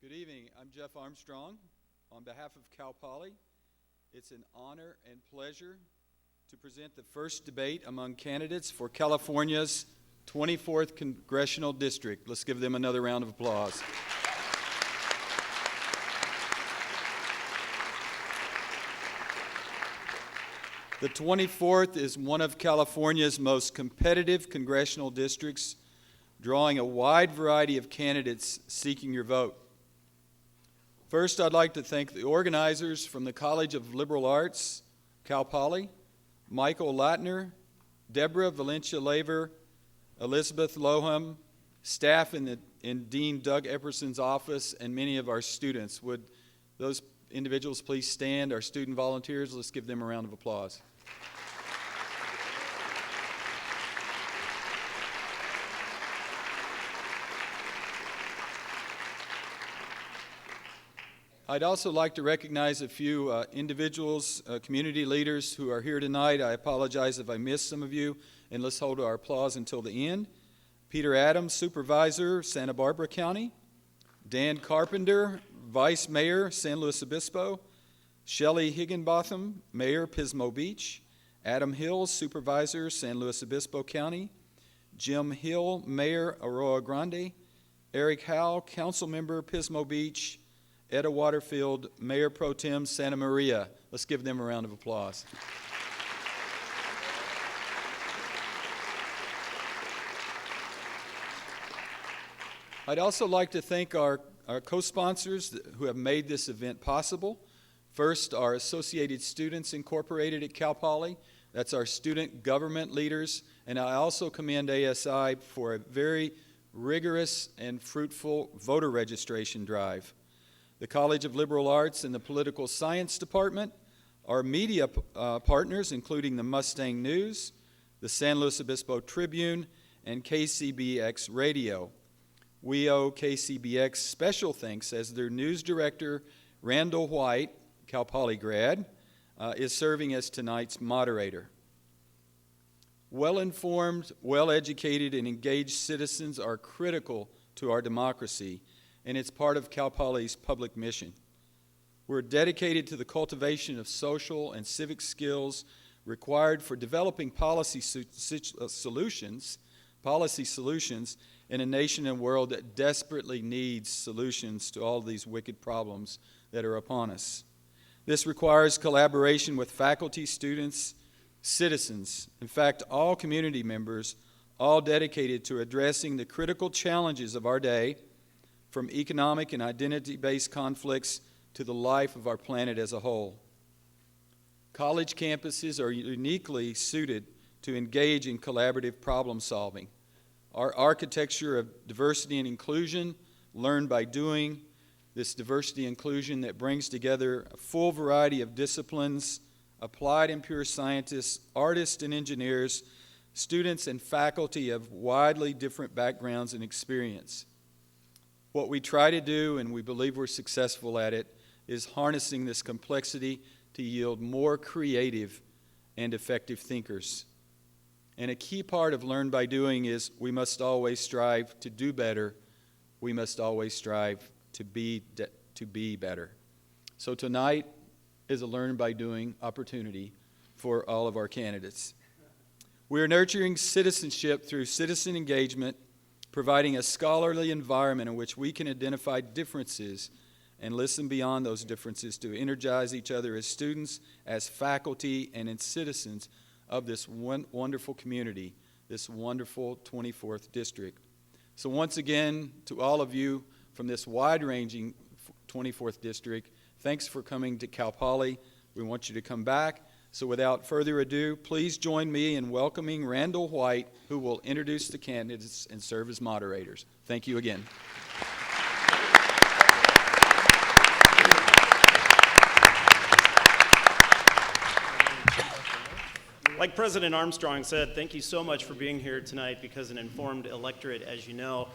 Good evening. I'm Jeff Armstrong. On behalf of Cal Poly, it's an honor and pleasure to present the first debate among candidates for California's 24th Congressional District. Let's give them another round of applause. The 24th is one of California's most competitive congressional districts, drawing a wide variety of candidates seeking your vote. First, I'd like to thank the organizers from the College of Liberal Arts, Cal Poly, Michael Latner, Deborah Valencia-Laver, Elizabeth Loham, staff in Dean Doug Epperson's office, and many of our students. Would those individuals please stand? Our student volunteers, let's give them a round of applause. I'd also like to recognize a few individuals, community leaders who are here tonight. I apologize if I missed some of you, and let's hold our applause until the end. Peter Adams, Supervisor, Santa Barbara County. Dan Carpenter, Vice Mayor, San Luis Obispo. Shelley Higginbotham, Mayor, Pismo Beach. Adam Hill, Supervisor, San Luis Obispo County. Jim Hill, Mayor, Arroyo Grande. Eric Howell, Council Member, Pismo Beach. Etta Waterfield, Mayor Pro Tem, Santa Maria. Let's give them a round of applause. I'd also like to thank our co-sponsors who have made this event possible. First, our Associated Students Incorporated at Cal Poly. That's our student government leaders. And I also commend ASI for a very rigorous and fruitful voter registration drive. The College of Liberal Arts and the Political Science Department, our media partners, including the Mustang News, the San Luis Obispo Tribune, and KCBX Radio. We owe KCBX special thanks as their news director, Randall White, Cal Poly grad, is serving as tonight's moderator. Well-informed, well-educated, and engaged citizens are critical to our democracy, and it's part of Cal Poly's public mission. We're dedicated to the cultivation of social and civic skills required for developing policy solutions in a nation and world that desperately needs solutions to all these wicked problems that are upon us. This requires collaboration with faculty, students, citizens, in fact, all community members, all dedicated to addressing the critical challenges of our day, from economic and identity-based conflicts to the life of our planet as a whole. College campuses are uniquely suited to engage in collaborative problem solving. Our architecture of diversity and inclusion, learned by doing, this diversity inclusion that brings together a full variety of disciplines, applied and pure scientists, artists and engineers, students and faculty of widely different backgrounds and experience. What we try to do, and we believe we're successful at it, is harnessing this complexity to yield more creative and effective thinkers. And a key part of Learn by Doing is we must always strive to do better. We must always strive to be better. So tonight is a Learn by Doing opportunity for all of our candidates. We are nurturing citizenship through citizen engagement, providing a scholarly environment in which we can identify differences and listen beyond those differences to energize each other as students, as faculty, and as citizens of this wonderful community, this wonderful 24th district. So once again, to all of you from this wide-ranging 24th district, thanks for coming to Cal Poly. We want you to come back. So without further ado, please join me in welcoming Randall White, who will introduce the candidates and serve as moderators. Thank you again. Like President Armstrong said, thank you so much for being here tonight, because an informed electorate, as you know,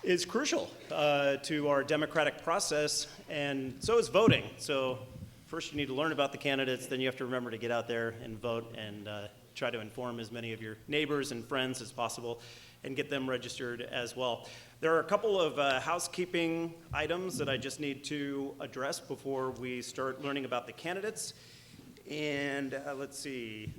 is crucial to our democratic process, and so is voting. So first you need to learn about the candidates, then you have to remember to get out there and vote and try to inform as many of your neighbors and friends as possible and get them registered as well. There are a couple of housekeeping items that I just need to address before we start learning about the candidates. And let's see.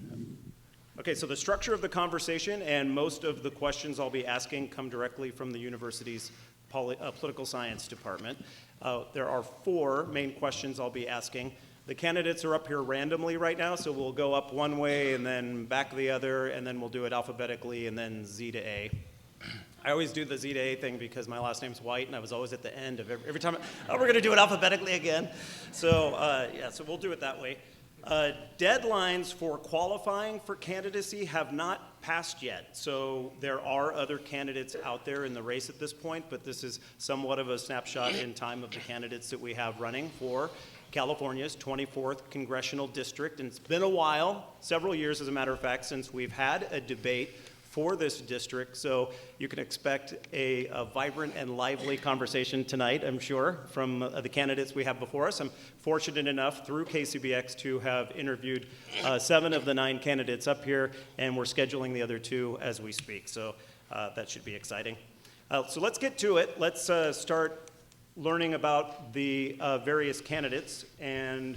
Okay, so the structure of the conversation and most of the questions I'll be asking come directly from the university's political science department. There are 4 main questions I'll be asking. The candidates are up here randomly right now, so we'll go up one way and then back the other, and then we'll do it alphabetically and then Z to A. I always do the Z to A thing because my last name's White, and I was always at the end of every time. Oh, we're going to do it alphabetically again. So yeah, so we'll do it that way. Deadlines for qualifying for candidacy have not passed yet. So there are other candidates out there in the race at this point, but this is somewhat of a snapshot in time of the candidates that we have running for California's 24th congressional district. And it's been a while, several years as a matter of fact, since we've had a debate for this district, so you can expect a vibrant and lively conversation tonight, I'm sure, from the candidates we have before us. I'm fortunate enough through KCBX to have interviewed 7 of the 9 candidates up here, and we're scheduling the other 2 as we speak, so that should be exciting. So let's get to it. Let's start learning about the various candidates and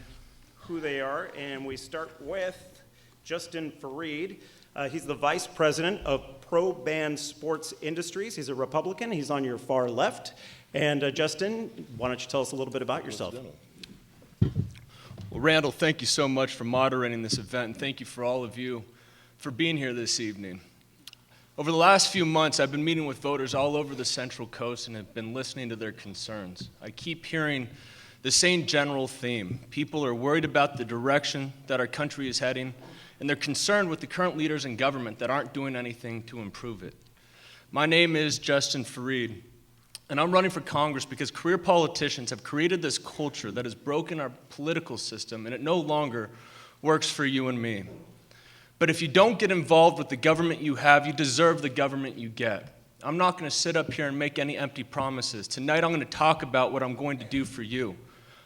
who they are, and we start with Justin Farid. He's the vice president of Pro Band Sports Industries. He's a Republican. He's on your far left. And Justin, why don't you tell us a little bit about yourself? Well, Randall, thank you so much for moderating this event, and thank you for all of you for being here this evening. Over the last few months, I've been meeting with voters all over the Central Coast and have been listening to their concerns. I keep hearing the same general theme. People are worried about the direction that our country is heading, and they're concerned with the current leaders in government that aren't doing anything to improve it. My name is Justin Farid, and I'm running for Congress because career politicians have created this culture that has broken our political system, and it no longer works for you and me. But if you don't get involved with the government you have, you deserve the government you get. I'm not going to sit up here and make any empty promises. Tonight I'm going to talk about what I'm going to do for you.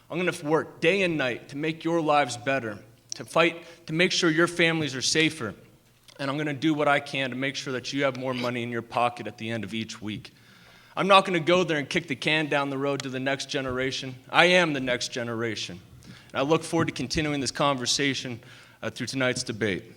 I'm going to work day and night to make your lives better, to fight to make sure your families are safer, and I'm going to do what I can to make sure that you have more money in your pocket at the end of each week. I'm not going to go there and kick the can down the road to the next generation. I am the next generation. And I look forward to continuing this conversation through tonight's debate.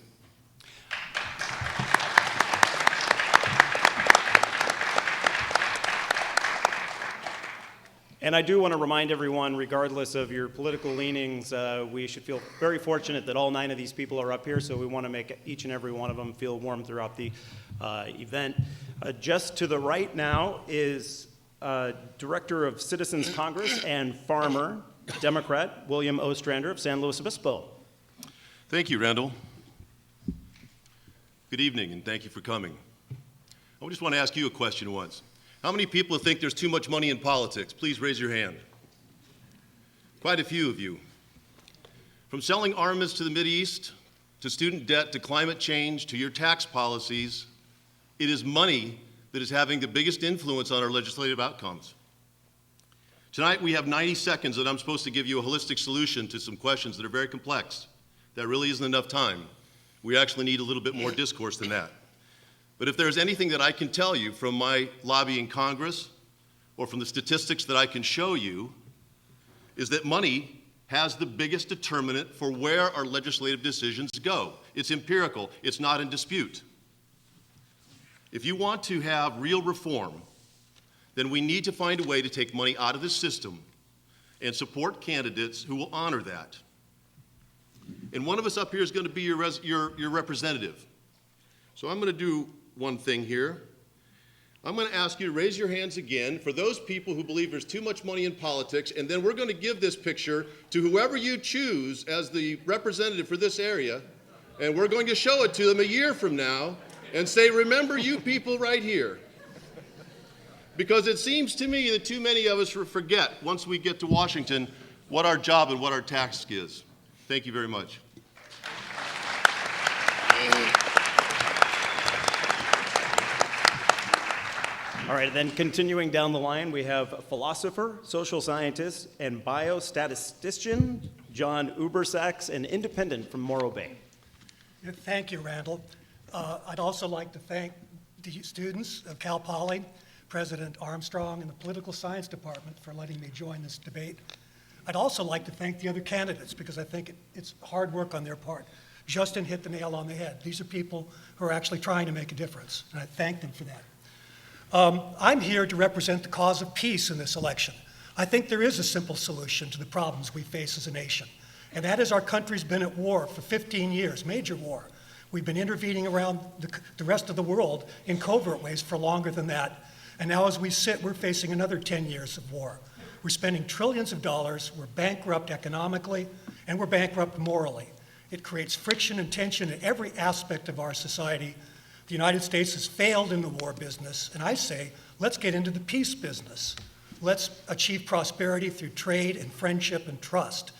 And I do want to remind everyone, regardless of your political leanings, we should feel very fortunate that all 9 of these people are up here, so we want to make each and every one of them feel warm throughout the event. Just to the right now is Director of Citizens Congress and farmer, Democrat, William Ostrander of San Luis Obispo. Thank you, Randall. Good evening, and thank you for coming. I just want to ask you a question once. How many people think there's too much money in politics? Please raise your hand. Quite a few of you. From selling armaments to the Mideast, to student debt, to climate change, to your tax policies, it is money that is having the biggest influence on our legislative outcomes. Tonight we have 90 seconds that I'm supposed to give you a holistic solution to some questions that are very complex. That really isn't enough time. We actually need a little bit more discourse than that. But if there's anything that I can tell you from my lobby in Congress or from the statistics that I can show you, is that money has the biggest determinant for where our legislative decisions go. It's empirical. It's not in dispute. If you want to have real reform, then we need to find a way to take money out of the system and support candidates who will honor that. And one of us up here is going to be your representative. So I'm going to do one thing here. I'm going to ask you to raise your hands again for those people who believe there's too much money in politics, and then we're going to give this picture to whoever you choose as the representative for this area, and we're going to show it to them a year from now and say, remember you people right here. Because it seems to me that too many of us forget, once we get to Washington, what our job and what our task is. Thank you very much. All right, then continuing down the line, we have philosopher, social scientist, and biostatistician John Ubersachs, an independent from Morro Bay. Yeah, thank you, Randall. I'd also like to thank the students of Cal Poly, President Armstrong, and the Political Science Department for letting me join this debate. I'd also like to thank the other candidates because I think it's hard work on their part. Justin hit the nail on the head. These are people who are actually trying to make a difference, and I thank them for that. I'm here to represent the cause of peace in this election. I think there is a simple solution to the problems we face as a nation, and that is our country's been at war for 15 years, major war. We've been intervening around the rest of the world in covert ways for longer than that, and now as we sit, we're facing another 10 years of war. We're spending trillions of dollars, we're bankrupt economically, and we're bankrupt morally. It creates friction and tension in every aspect of our society. The United States has failed in the war business, and I say, let's get into the peace business. Let's achieve prosperity through trade and friendship and trust.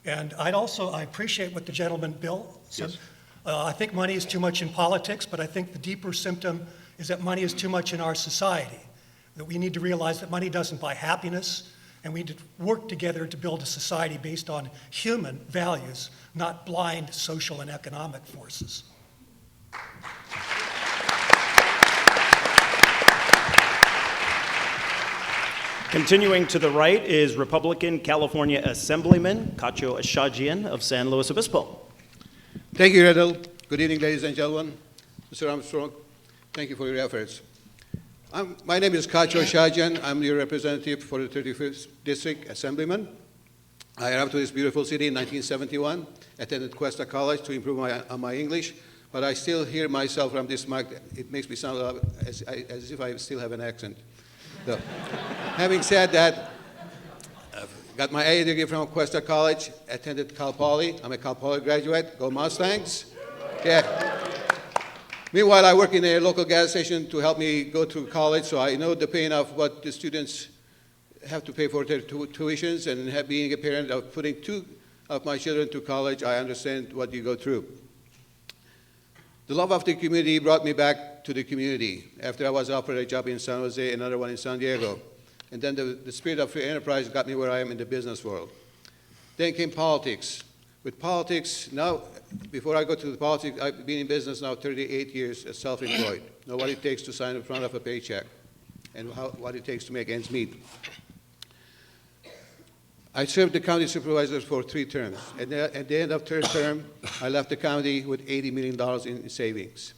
And I appreciate what the gentleman, Bill, said. Yes. I think money is too much in politics, but I think the deeper symptom is that money is too much in our society. That we need to realize that money doesn't buy happiness, and we need to work together to build a society based on human values, not blind social and economic forces. Continuing to the right is Republican California Assemblyman Cacho Ashajian of San Luis Obispo. Thank you, Randall. Good evening, ladies and gentlemen. Mr. Armstrong, thank you for your efforts. My name is Cacho Ashajian. I'm your representative for the 35th District Assemblyman. I arrived to this beautiful city in 1971, attended Cuesta College to improve my English, but I still hear myself from this mic. It makes me sound as if I still have an accent. So, having said that, I've got my AA degree from Cuesta College, attended Cal Poly. I'm a Cal Poly graduate. Go Mustangs. Yeah. Meanwhile, I work in a local gas station to help me go to college, so I know the pain of what the students have to pay for their tuitions, and being a parent of putting two of my children to college, I understand what you go through. The love of the community brought me back to the community after I was offered a job in San Jose, another one in San Diego. And then the spirit of free enterprise got me where I am in the business world. Then came politics. With politics, now, before I go to the politics, I've been in business now 38 years as self-employed. Know what it takes to sign in front of a paycheck and what it takes to make ends meet. I served the county supervisor for 3 terms. At the end of third term, I left the county with $80 million in savings.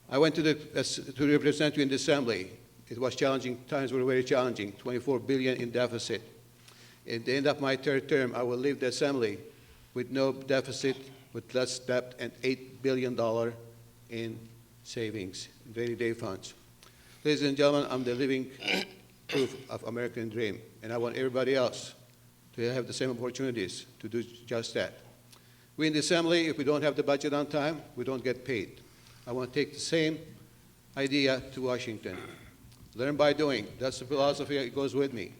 I went to represent you in the assembly. It was challenging. Times were very challenging. $24 billion in deficit. At the end of my third term, I will leave the assembly with no deficit, with less debt, and $8 billion in savings, rainy day funds. Ladies and gentlemen, I'm the living proof of American dream, and I want everybody else to have the same opportunities to do just that. We in the assembly, if we don't have the budget on time, we don't get paid. I want to take the same idea to Washington. Learn by doing. That's the philosophy that goes with me.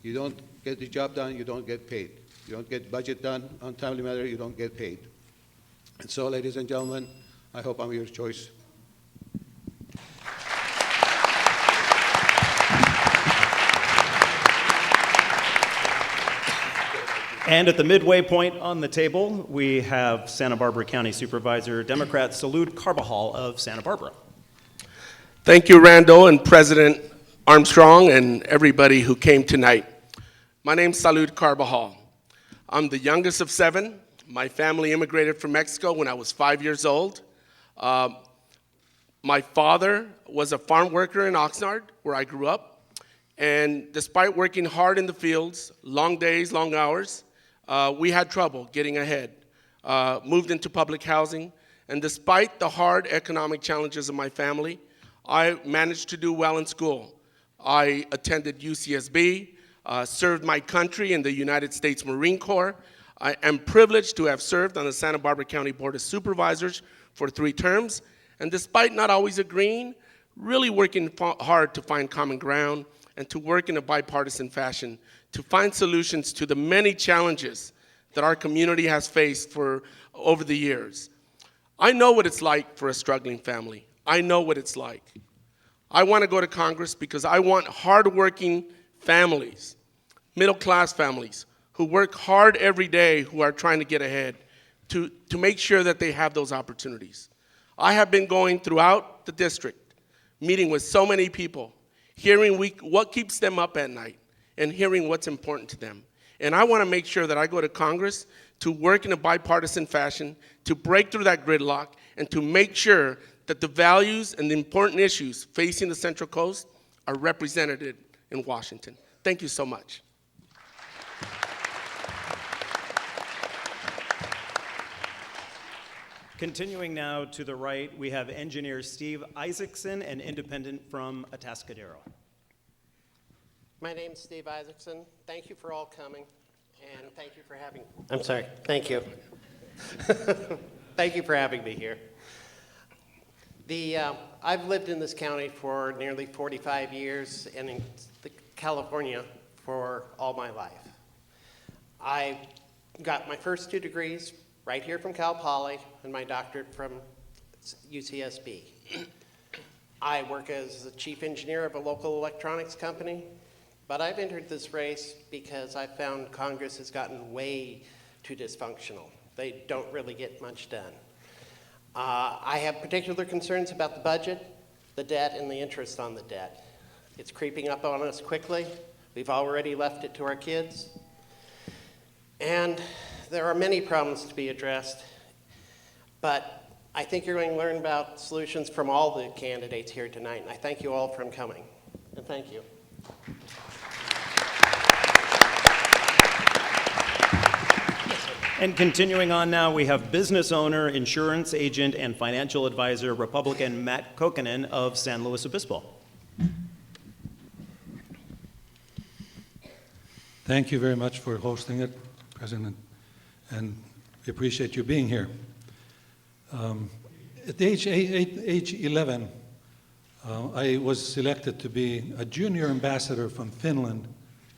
You don't get the job done, you don't get paid. You don't get budget done on timely manner, you don't get paid. And so, ladies and gentlemen, I hope I'm your choice. And at the midway point on the table, we have Santa Barbara County Supervisor, Democrat Salud Carbajal of Santa Barbara. Thank you, Randall and President Armstrong and everybody who came tonight. My name's Salud Carbajal. I'm the youngest of 7. My family immigrated from Mexico when I was 5 years old. My father was a farm worker in Oxnard, where I grew up. And despite working hard in the fields, long days, long hours, we had trouble getting ahead. Moved into public housing. And despite the hard economic challenges of my family, I managed to do well in school. I attended UCSB, served my country in the United States Marine Corps. I am privileged to have served on the Santa Barbara County Board of Supervisors for 3 terms. And despite not always agreeing, really working hard to find common ground and to work in a bipartisan fashion to find solutions to the many challenges that our community has faced for over the years. I know what it's like for a struggling family. I know what it's like. I want to go to Congress because I want hardworking families, middle-class families, who work hard every day, who are trying to get ahead, to make sure that they have those opportunities. I have been going throughout the district, meeting with so many people, hearing what keeps them up at night, and hearing what's important to them. And I want to make sure that I go to Congress to work in a bipartisan fashion, to break through that gridlock, and to make sure that the values and the important issues facing the Central Coast are represented in Washington. Thank you so much. Continuing now to the right, we have engineer Steve Isaacson, an independent from Atascadero. My name's Steve Isaacson. Thank you for all coming, and thank you for having. I'm sorry. Thank you. Thank you for having me here. I've lived in this county for nearly 45 years, and in California for all my life. I got my first 2 degrees right here from Cal Poly, and my doctorate from UCSB. I work as the chief engineer of a local electronics company. But I've entered this race because I found Congress has gotten way too dysfunctional. They don't really get much done. I have particular concerns about the budget, the debt, and the interest on the debt. It's creeping up on us quickly. We've already left it to our kids. And there are many problems to be addressed, but I think you're going to learn about solutions from all the candidates here tonight, and I thank you all for coming. And thank you. And continuing on now, we have business owner, insurance agent, and financial advisor, Republican Matt Kokkonen of San Luis Obispo. Thank you very much for hosting it, President, and we appreciate you being here. At age 11, I was selected to be a junior ambassador from Finland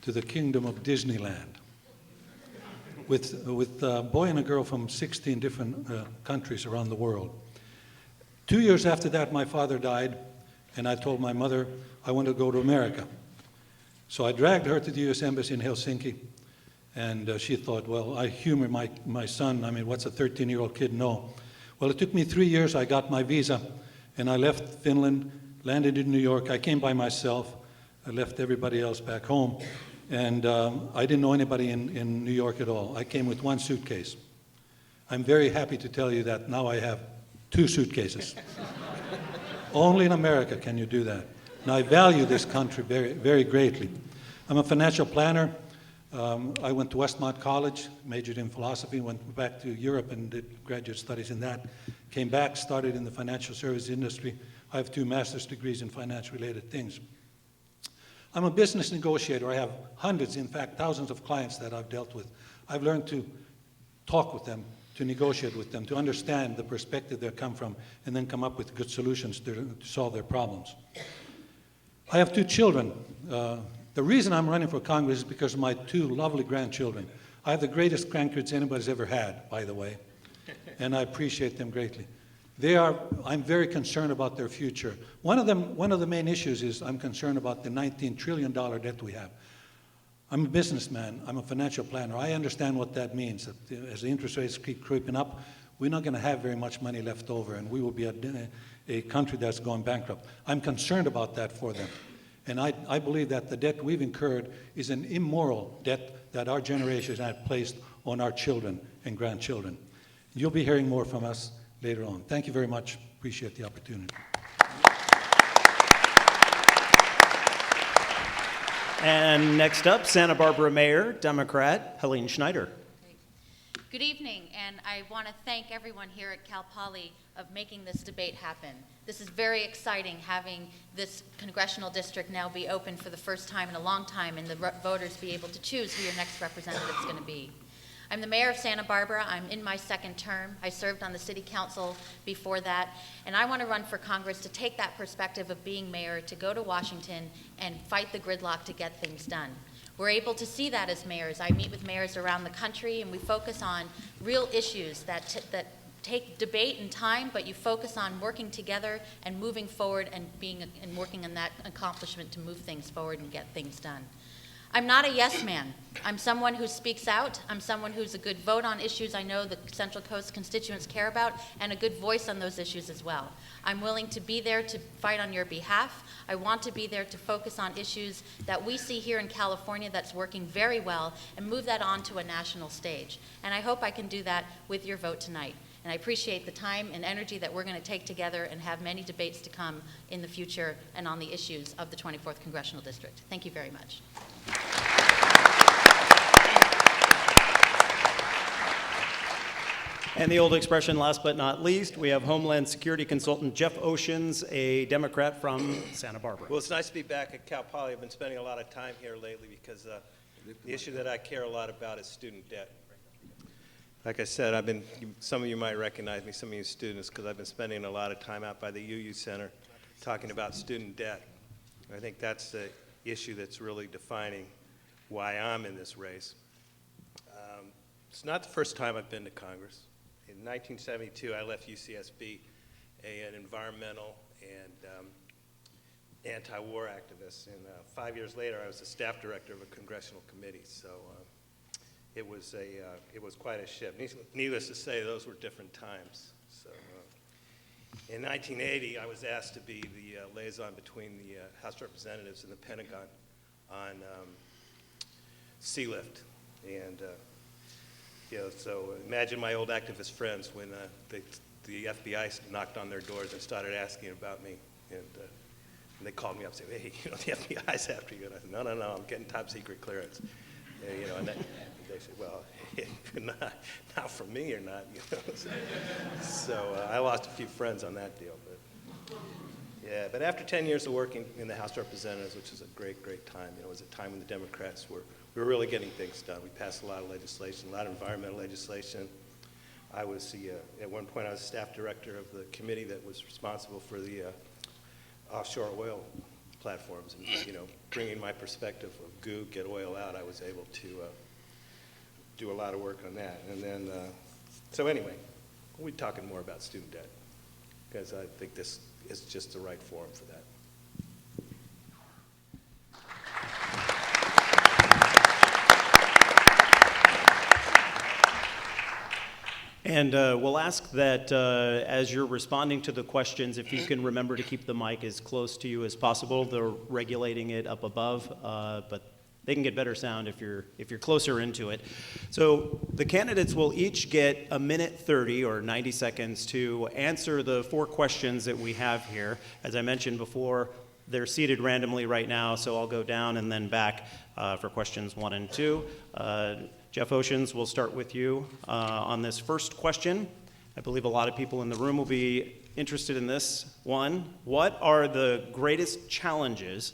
to the Kingdom of Disneyland, with a boy and a girl from 16 different countries around the world. 2 years after that, my father died, and I told my mother I wanted to go to America. So I dragged her to the U.S. Embassy in Helsinki, and she thought, well, I humor my son. I mean, what's a 13-year-old kid know? Well, it took me 3 years. I got my visa, and I left Finland, landed in New York. I came by myself. I left everybody else back home. And I didn't know anybody in New York at all. I came with 1 suitcase. I'm very happy to tell you that now I have 2 suitcases. Only in America can you do that. And I value this country very, very greatly. I'm a financial planner. I went to Westmont College, majored in philosophy, went back to Europe and did graduate studies in that. Came back, started in the financial service industry. I have 2 master's degrees in finance-related things. I'm a business negotiator. I have hundreds, in fact, thousands of clients that I've dealt with. I've learned to talk with them, to negotiate with them, to understand the perspective they come from, and then come up with good solutions to solve their problems. I have 2 children. The reason I'm running for Congress is because of my 2 lovely grandchildren. I have the greatest grandkids anybody's ever had, by the way, and I appreciate them greatly. I'm very concerned about their future. One of the main issues is I'm concerned about the $19 trillion debt we have. I'm a businessman. I'm a financial planner. I understand what that means. That as the interest rates keep creeping up, we're not going to have very much money left over, and we will be a country that's going bankrupt. I'm concerned about that for them. And I believe that the debt we've incurred is an immoral debt that our generation has placed on our children and grandchildren. You'll be hearing more from us later on. Thank you very much. Appreciate the opportunity. And next up, Santa Barbara Mayor, Democrat, Helene Schneider. Good evening, and I want to thank everyone here at Cal Poly of making this debate happen. This is very exciting, having this congressional district now be open for the first time in a long time, and the voters be able to choose who your next representative is going to be. I'm the mayor of Santa Barbara. I'm in my 2nd term. I served on the city council before that, and I want to run for Congress to take that perspective of being mayor, to go to Washington and fight the gridlock to get things done. We're able to see that as mayors. I meet with mayors around the country, and we focus on real issues that take debate and time, but you focus on working together and moving forward and working on that accomplishment to move things forward and get things done. I'm not a yes man. I'm someone who speaks out. I'm someone who's a good vote on issues I know the Central Coast constituents care about, and a good voice on those issues as well. I'm willing to be there to fight on your behalf. I want to be there to focus on issues that we see here in California that's working very well and move that on to a national stage. And I hope I can do that with your vote tonight. And I appreciate the time and energy that we're going to take together and have many debates to come in the future and on the issues of the 24th Congressional District. Thank you very much. And the old expression, last but not least, we have Homeland Security Consultant Jeff Oceans, a Democrat from Santa Barbara. Well, it's nice to be back at Cal Poly. I've been spending a lot of time here lately because the issue that I care a lot about is student debt. Like I said, some of you might recognize me, some of you students, because I've been spending a lot of time out by the UU Center talking about student debt. I think that's the issue that's really defining why I'm in this race. It's not the first time I've been to Congress. In 1972, I left UCSB, an environmental and anti-war activist, and 5 years later, I was the staff director of a congressional committee. So it was quite a shift. Needless to say, those were different times. So in 1980, I was asked to be the liaison between the House of Representatives and the Pentagon on Sealift, and so imagine my old activist friends when the FBI knocked on their doors and started asking about me, and they called me up and said, "Hey, the FBI's after you." And I said, "No, I'm getting top secret clearance." And they said, "Well, not from me or not." So I lost a few friends on that deal, but after 10 years of working in the House of Representatives, which was a great time, it was a time when the Democrats we were really getting things done. We passed a lot of legislation, a lot of environmental legislation. I was at one point I was staff director of the committee that was responsible for the offshore oil platforms, and bringing my perspective of get oil out, I was able to do a lot of work on that. And then, so anyway, we'll be talking more about student debt because I think this is just the right forum for that. And we'll ask that as you're responding to the questions, if you can remember to keep the mic as close to you as possible. They're regulating it up above, but they can get better sound if you're closer into it. So the candidates will each get a minute 30 or 90 seconds to answer the 4 questions that we have here. As I mentioned before, they're seated randomly right now, so I'll go down and then back for questions 1 and 2. Jeff Oceans, we'll start with you on this first question. I believe a lot of people in the room will be interested in this one. What are the greatest challenges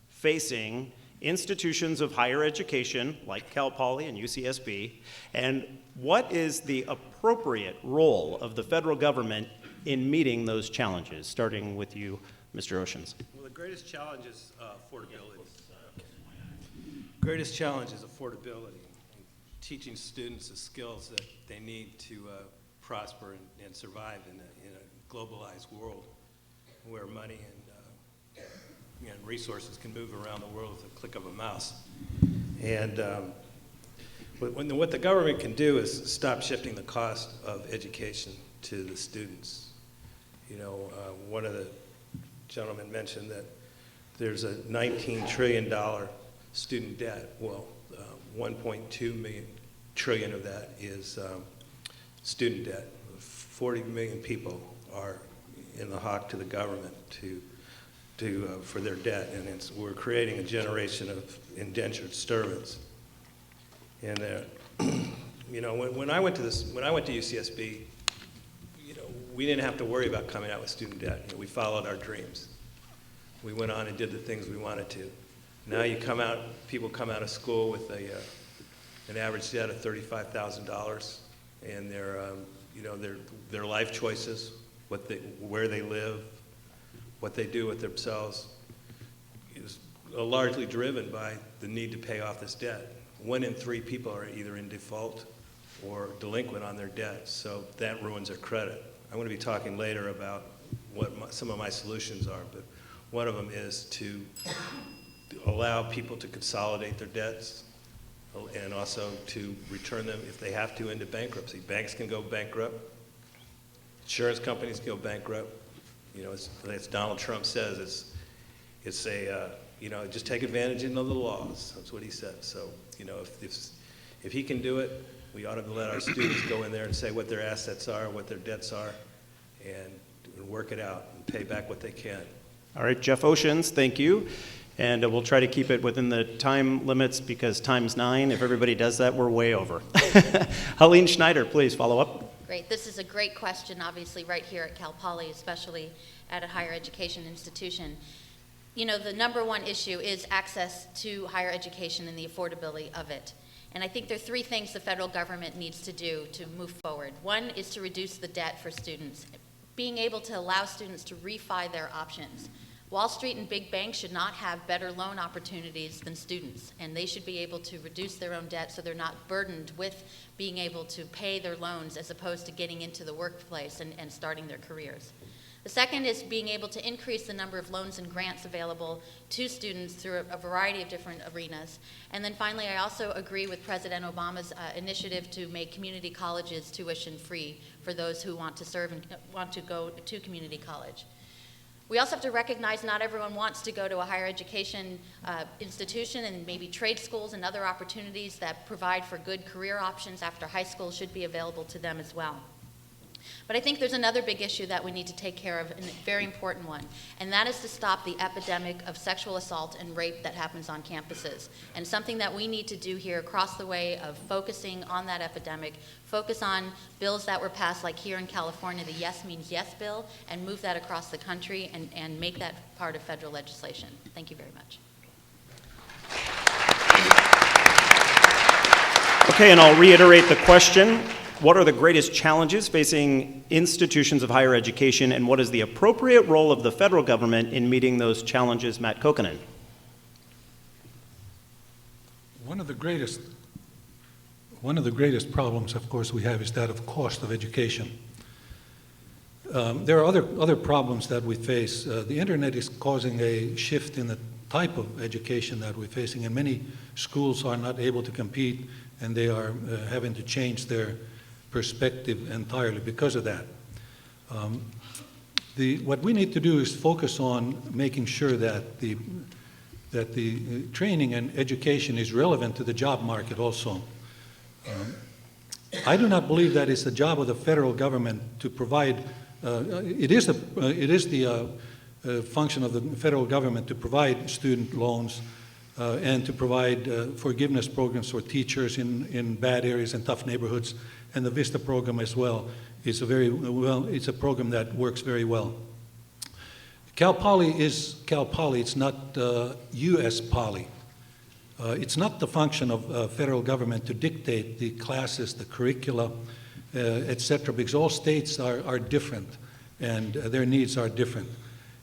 facing institutions of higher education, like Cal Poly and UCSB, and what is the appropriate role of the federal government in meeting those challenges? Starting with you, Mr. Oceans. Well, the greatest challenge is affordability. Greatest challenge is affordability. Teaching students the skills that they need to prosper and survive in a globalized world where money and resources can move around the world with a click of a mouse. And what the government can do is stop shifting the cost of education to the students. One of the gentlemen mentioned that there's a $19 trillion student debt. Well, 1.2 trillion of that is student debt. 40 million people are in the hock to the government for their debt, and we're creating a generation of indentured servants. And when I went to UCSB, we didn't have to worry about coming out with student debt. We followed our dreams. We went on and did the things we wanted to. Now people come out of school with an average debt of $35,000, and their life choices, where they live, what they do with themselves, is largely driven by the need to pay off this debt. 1 in 3 people are either in default or delinquent on their debt, so that ruins their credit. I'm going to be talking later about what some of my solutions are, but one of them is to allow people to consolidate their debts and also to return them, if they have to, into bankruptcy. Banks can go bankrupt. Insurance companies can go bankrupt. You know, as Donald Trump says, it's a, you know, just take advantage of the laws. That's what he said. So, you know, if he can do it, we ought to let our students go in there and say what their assets are, what their debts are, and work it out and pay back what they can. All right, Jeff Oceans, thank you. And we'll try to keep it within the time limits because time's 9. If everybody does that, we're way over. Helene Schneider, please follow up. Great. This is a great question, obviously, right here at Cal Poly, especially at a higher education institution. You know, the number one issue is access to higher education and the affordability of it. And I think there are 3 things the federal government needs to do to move forward. One is to reduce the debt for students, being able to allow students to refi their options. Wall Street and big banks should not have better loan opportunities than students, and they should be able to reduce their own debt so they're not burdened with being able to pay their loans as opposed to getting into the workplace and starting their careers. The second is being able to increase the number of loans and grants available to students through a variety of different arenas. And then finally, I also agree with President Obama's initiative to make community colleges tuition free for those who want to serve and want to go to community college. We also have to recognize not everyone wants to go to a higher education institution, and maybe trade schools and other opportunities that provide for good career options after high school should be available to them as well. But I think there's another big issue that we need to take care of, and a very important one, and that is to stop the epidemic of sexual assault and rape that happens on campuses. And something that we need to do here across the way of focusing on that epidemic, focus on bills that were passed, like here in California, the Yes Means Yes bill, and move that across the country and make that part of federal legislation. Thank you very much. Okay, and I'll reiterate the question. What are the greatest challenges facing institutions of higher education, and what is the appropriate role of the federal government in meeting those challenges? Matt Kokkonen. One of the greatest problems, of course, we have is that of cost of education. There are other problems that we face. The internet is causing a shift in the type of education that we're facing, and many schools are not able to compete, and they are having to change their perspective entirely because of that. What we need to do is focus on making sure that the training and education is relevant to the job market also. I do not believe that it's the job of the federal government to provide, it is the function of the federal government to provide student loans and to provide forgiveness programs for teachers in bad areas and tough neighborhoods. And the VISTA program as well is it's a program that works very well. Cal Poly is Cal Poly, it's not US Poly. It's not the function of federal government to dictate the classes, the curricula, et cetera, because all states are different and their needs are different.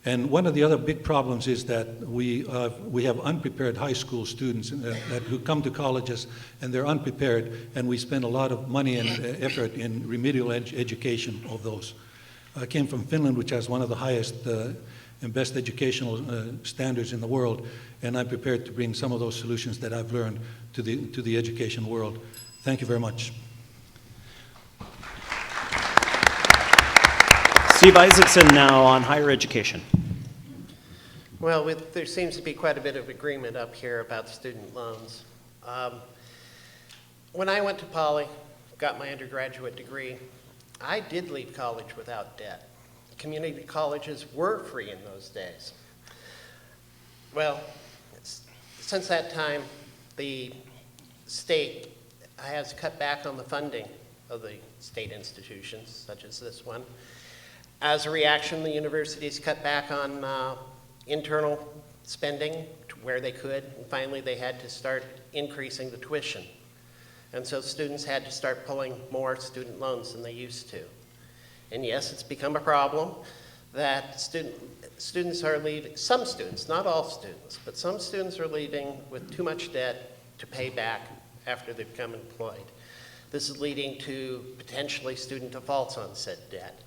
And one of the other big problems is that we have unprepared high school students who come to colleges and they're unprepared, and we spend a lot of money and effort in remedial education of those. I came from Finland, which has one of the highest and best educational standards in the world, and I'm prepared to bring some of those solutions that I've learned to the education world. Thank you very much. Steve Isaacson now on higher education. Well, there seems to be quite a bit of agreement up here about student loans. When I went to Poly, got my undergraduate degree, I did leave college without debt. Community colleges were free in those days. Well, since that time, the state has cut back on the funding of the state institutions, such as this one. As a reaction, the universities cut back on internal spending to where they could, and finally they had to start increasing the tuition. And so students had to start pulling more student loans than they used to. And yes, it's become a problem that students are leaving, some students, not all students, but some students are leaving with too much debt to pay back after they become employed. This is leading to potentially student defaults on said debt.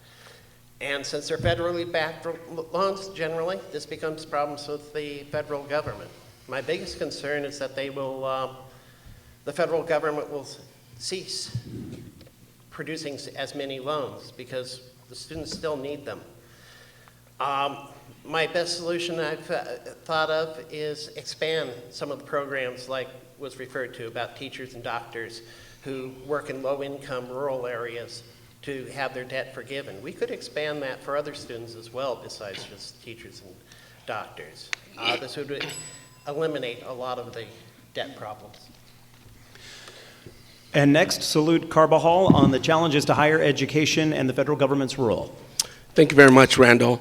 And since they're federally backed loans generally, this becomes problems with the federal government. My biggest concern is that the federal government will cease producing as many loans because the students still need them. My best solution I've thought of is expand some of the programs like was referred to about teachers and doctors who work in low-income rural areas to have their debt forgiven. We could expand that for other students as well besides just teachers and doctors. This would eliminate a lot of the debt problems. And next, Salud Carbajal on the challenges to higher education and the federal government's role. Thank you very much, Randall.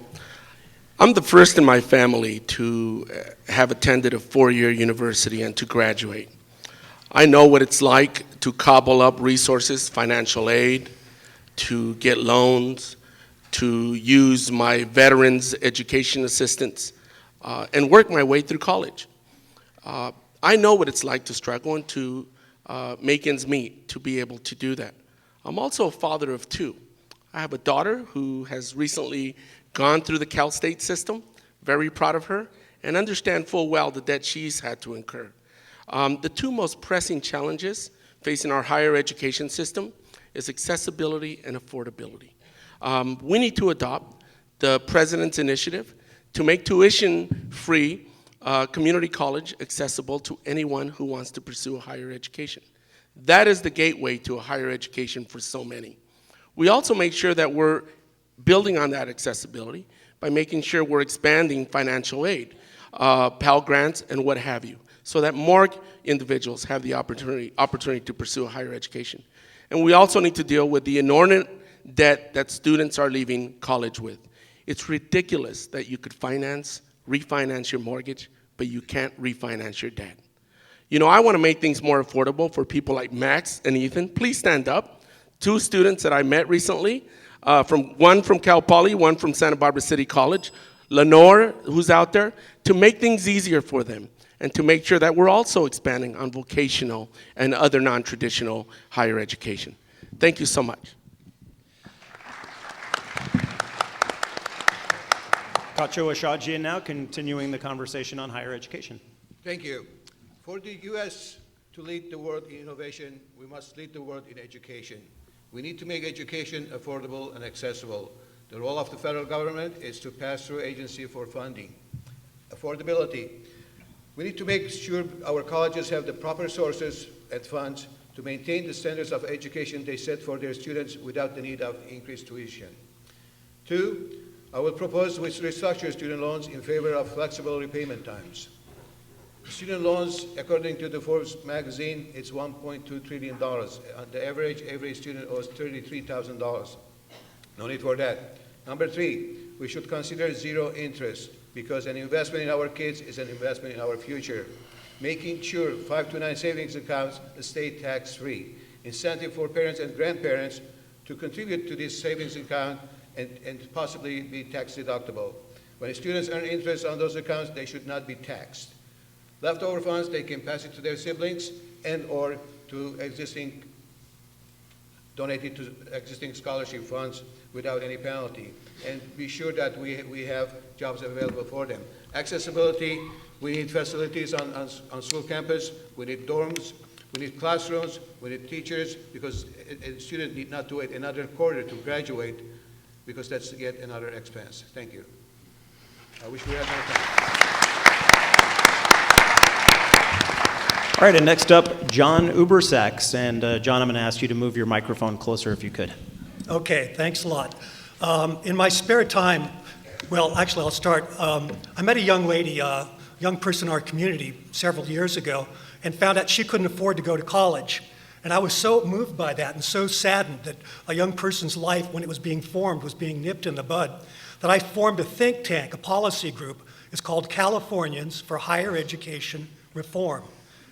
I'm the first in my family to have attended a four-year university and to graduate. I know what it's like to cobble up resources, financial aid, to get loans, to use my veterans education assistance, and work my way through college. I know what it's like to struggle and to make ends meet to be able to do that. I'm also a father of two. I have a daughter who has recently gone through the Cal State system, very proud of her, and understand full well the debt she's had to incur. The two most pressing challenges facing our higher education system is accessibility and affordability. We need to adopt the President's initiative to make tuition-free community college accessible to anyone who wants to pursue a higher education. That is the gateway to a higher education for so many. We also make sure that we're building on that accessibility by making sure we're expanding financial aid, Pell Grants, and what have you, so that more individuals have the opportunity to pursue a higher education. And we also need to deal with the inordinate debt that students are leaving college with. It's ridiculous that you could refinance your mortgage, but you can't refinance your debt. You know, I want to make things more affordable for people like Max and Ethan. Please stand up. Two students that I met recently, one from Cal Poly, one from Santa Barbara City College, Lenore, who's out there, to make things easier for them and to make sure that we're also expanding on vocational and other non-traditional higher education. Thank you so much. Kacho Ashajian now, continuing the conversation on higher education. Thank you. For the U.S. to lead the world in innovation, we must lead the world in education. We need to make education affordable and accessible. The role of the federal government is to pass through agency for funding. Affordability. We need to make sure our colleges have the proper sources and funds to maintain the standards of education they set for their students without the need of increased tuition. 2, I will propose to restructure student loans in favor of flexible repayment times. Student loans, according to the Forbes magazine, it's $1.2 trillion. On the average, every student owes $33,000. No need for that. Number 3, we should consider zero interest because an investment in our kids is an investment in our future. Making sure 5 to 9 savings accounts stay tax-free. Incentive for parents and grandparents to contribute to this savings account and possibly be tax deductible. When students earn interest on those accounts, they should not be taxed. Leftover funds, they can pass it to their siblings and or to donate it to existing scholarship funds without any penalty. And be sure that we have jobs available for them. Accessibility, we need facilities on school campus, we need dorms, we need classrooms, we need teachers, because a student need not do it another quarter to graduate, because that's yet another expense. Thank you. I wish we had more time. All right, and next up, John Ubersax. And John, I'm going to ask you to move your microphone closer if you could. Okay, thanks a lot. In my spare time, well, actually, I'll start. I met a young lady, a young person in our community several years ago, and found out she couldn't afford to go to college. And I was so moved by that and so saddened that a young person's life, when it was being formed, was being nipped in the bud, that I formed a think tank, a policy group. It's called Californians for Higher Education Reform.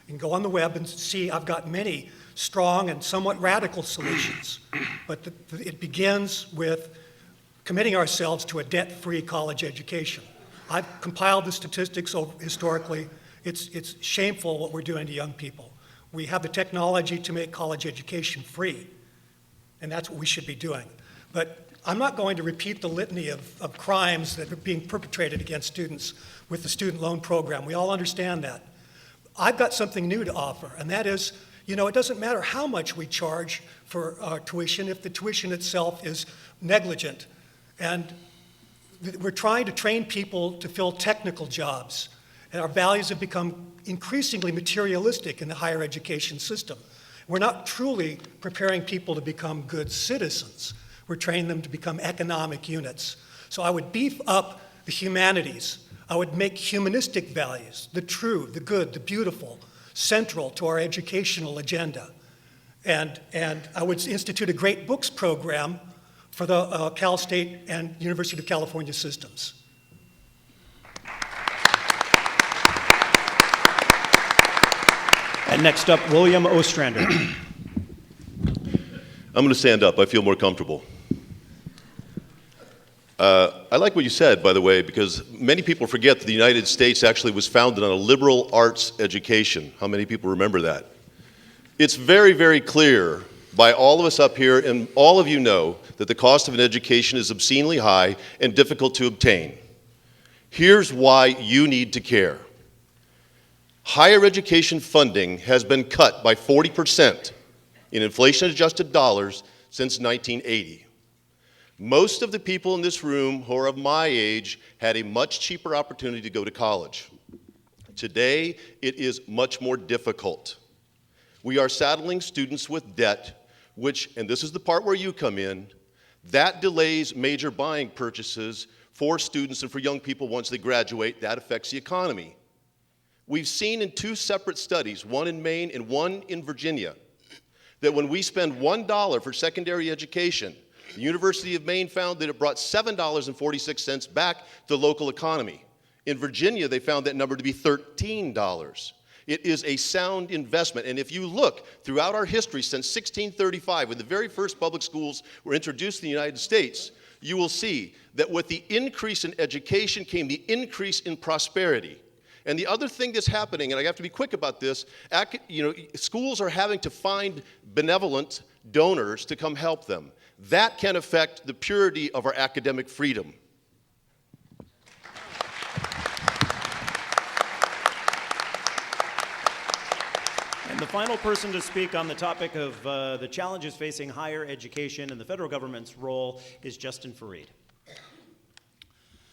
You can go on the web and see I've got many strong and somewhat radical solutions. But it begins with committing ourselves to a debt-free college education. I've compiled the statistics historically. It's shameful what we're doing to young people. We have the technology to make college education free, and that's what we should be doing. But I'm not going to repeat the litany of crimes that are being perpetrated against students with the student loan program. We all understand that. I've got something new to offer, and that is, you know, it doesn't matter how much we charge for tuition if the tuition itself is negligent. And we're trying to train people to fill technical jobs, and our values have become increasingly materialistic in the higher education system. We're not truly preparing people to become good citizens. We're training them to become economic units. So I would beef up the humanities. I would make humanistic values, the true, the good, the beautiful, central to our educational agenda. And I would institute a great books program for the Cal State and University of California systems. And next up, William Ostrander. I'm going to stand up. I feel more comfortable. I like what you said, by the way, because many people forget that the United States actually was founded on a liberal arts education. How many people remember that? It's very, very clear by all of us up here, and all of you know, that the cost of an education is obscenely high and difficult to obtain. Here's why you need to care. Higher education funding has been cut by 40% in inflation-adjusted dollars since 1980. Most of the people in this room who are of my age had a much cheaper opportunity to go to college. Today, it is much more difficult. We are saddling students with debt, which, and this is the part where you come in, that delays major buying purchases for students and for young people once they graduate. That affects the economy. We've seen in two separate studies, one in Maine and one in Virginia, that when we spend $1 for secondary education, the University of Maine found that it brought $7.46 back to the local economy. In Virginia, they found that number to be $13. It is a sound investment. And if you look throughout our history since 1635, when the very first public schools were introduced in the United States, you will see that with the increase in education came the increase in prosperity. And the other thing that's happening, and I have to be quick about this, schools are having to find benevolent donors to come help them. That can affect the purity of our academic freedom. And the final person to speak on the topic of the challenges facing higher education and the federal government's role is Justin Farid.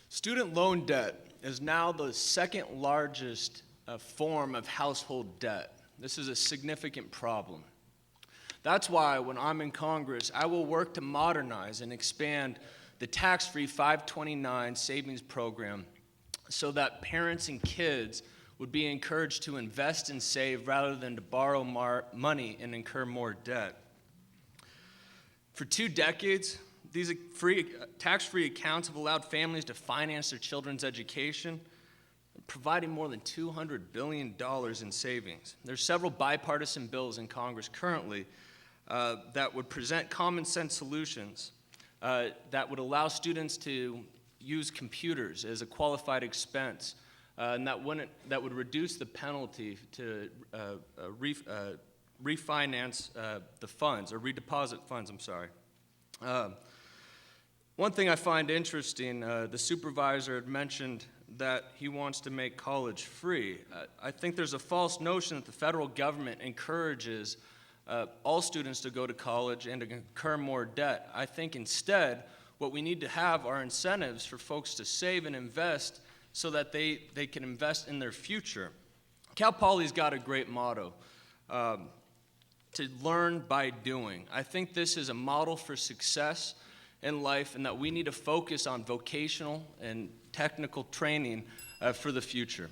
Student loan debt is now the second largest form of household debt. This is a significant problem. That's why when I'm in Congress, I will work to modernize and expand the tax-free 529 savings program so that parents and kids would be encouraged to invest and save rather than to borrow money and incur more debt. For 2 decades, these tax-free accounts have allowed families to finance their children's education, providing more than $200 billion in savings. There's several bipartisan bills in Congress currently that would present common sense solutions that would allow students to use computers as a qualified expense, and that would reduce the penalty to refinance the funds, or redeposit funds, I'm sorry. One thing I find interesting, the supervisor had mentioned that he wants to make college free. I think there's a false notion that the federal government encourages all students to go to college and to incur more debt. I think instead, what we need to have are incentives for folks to save and invest so that they can invest in their future. Cal Poly's got a great motto, to learn by doing. I think this is a model for success in life, and that we need to focus on vocational and technical training for the future.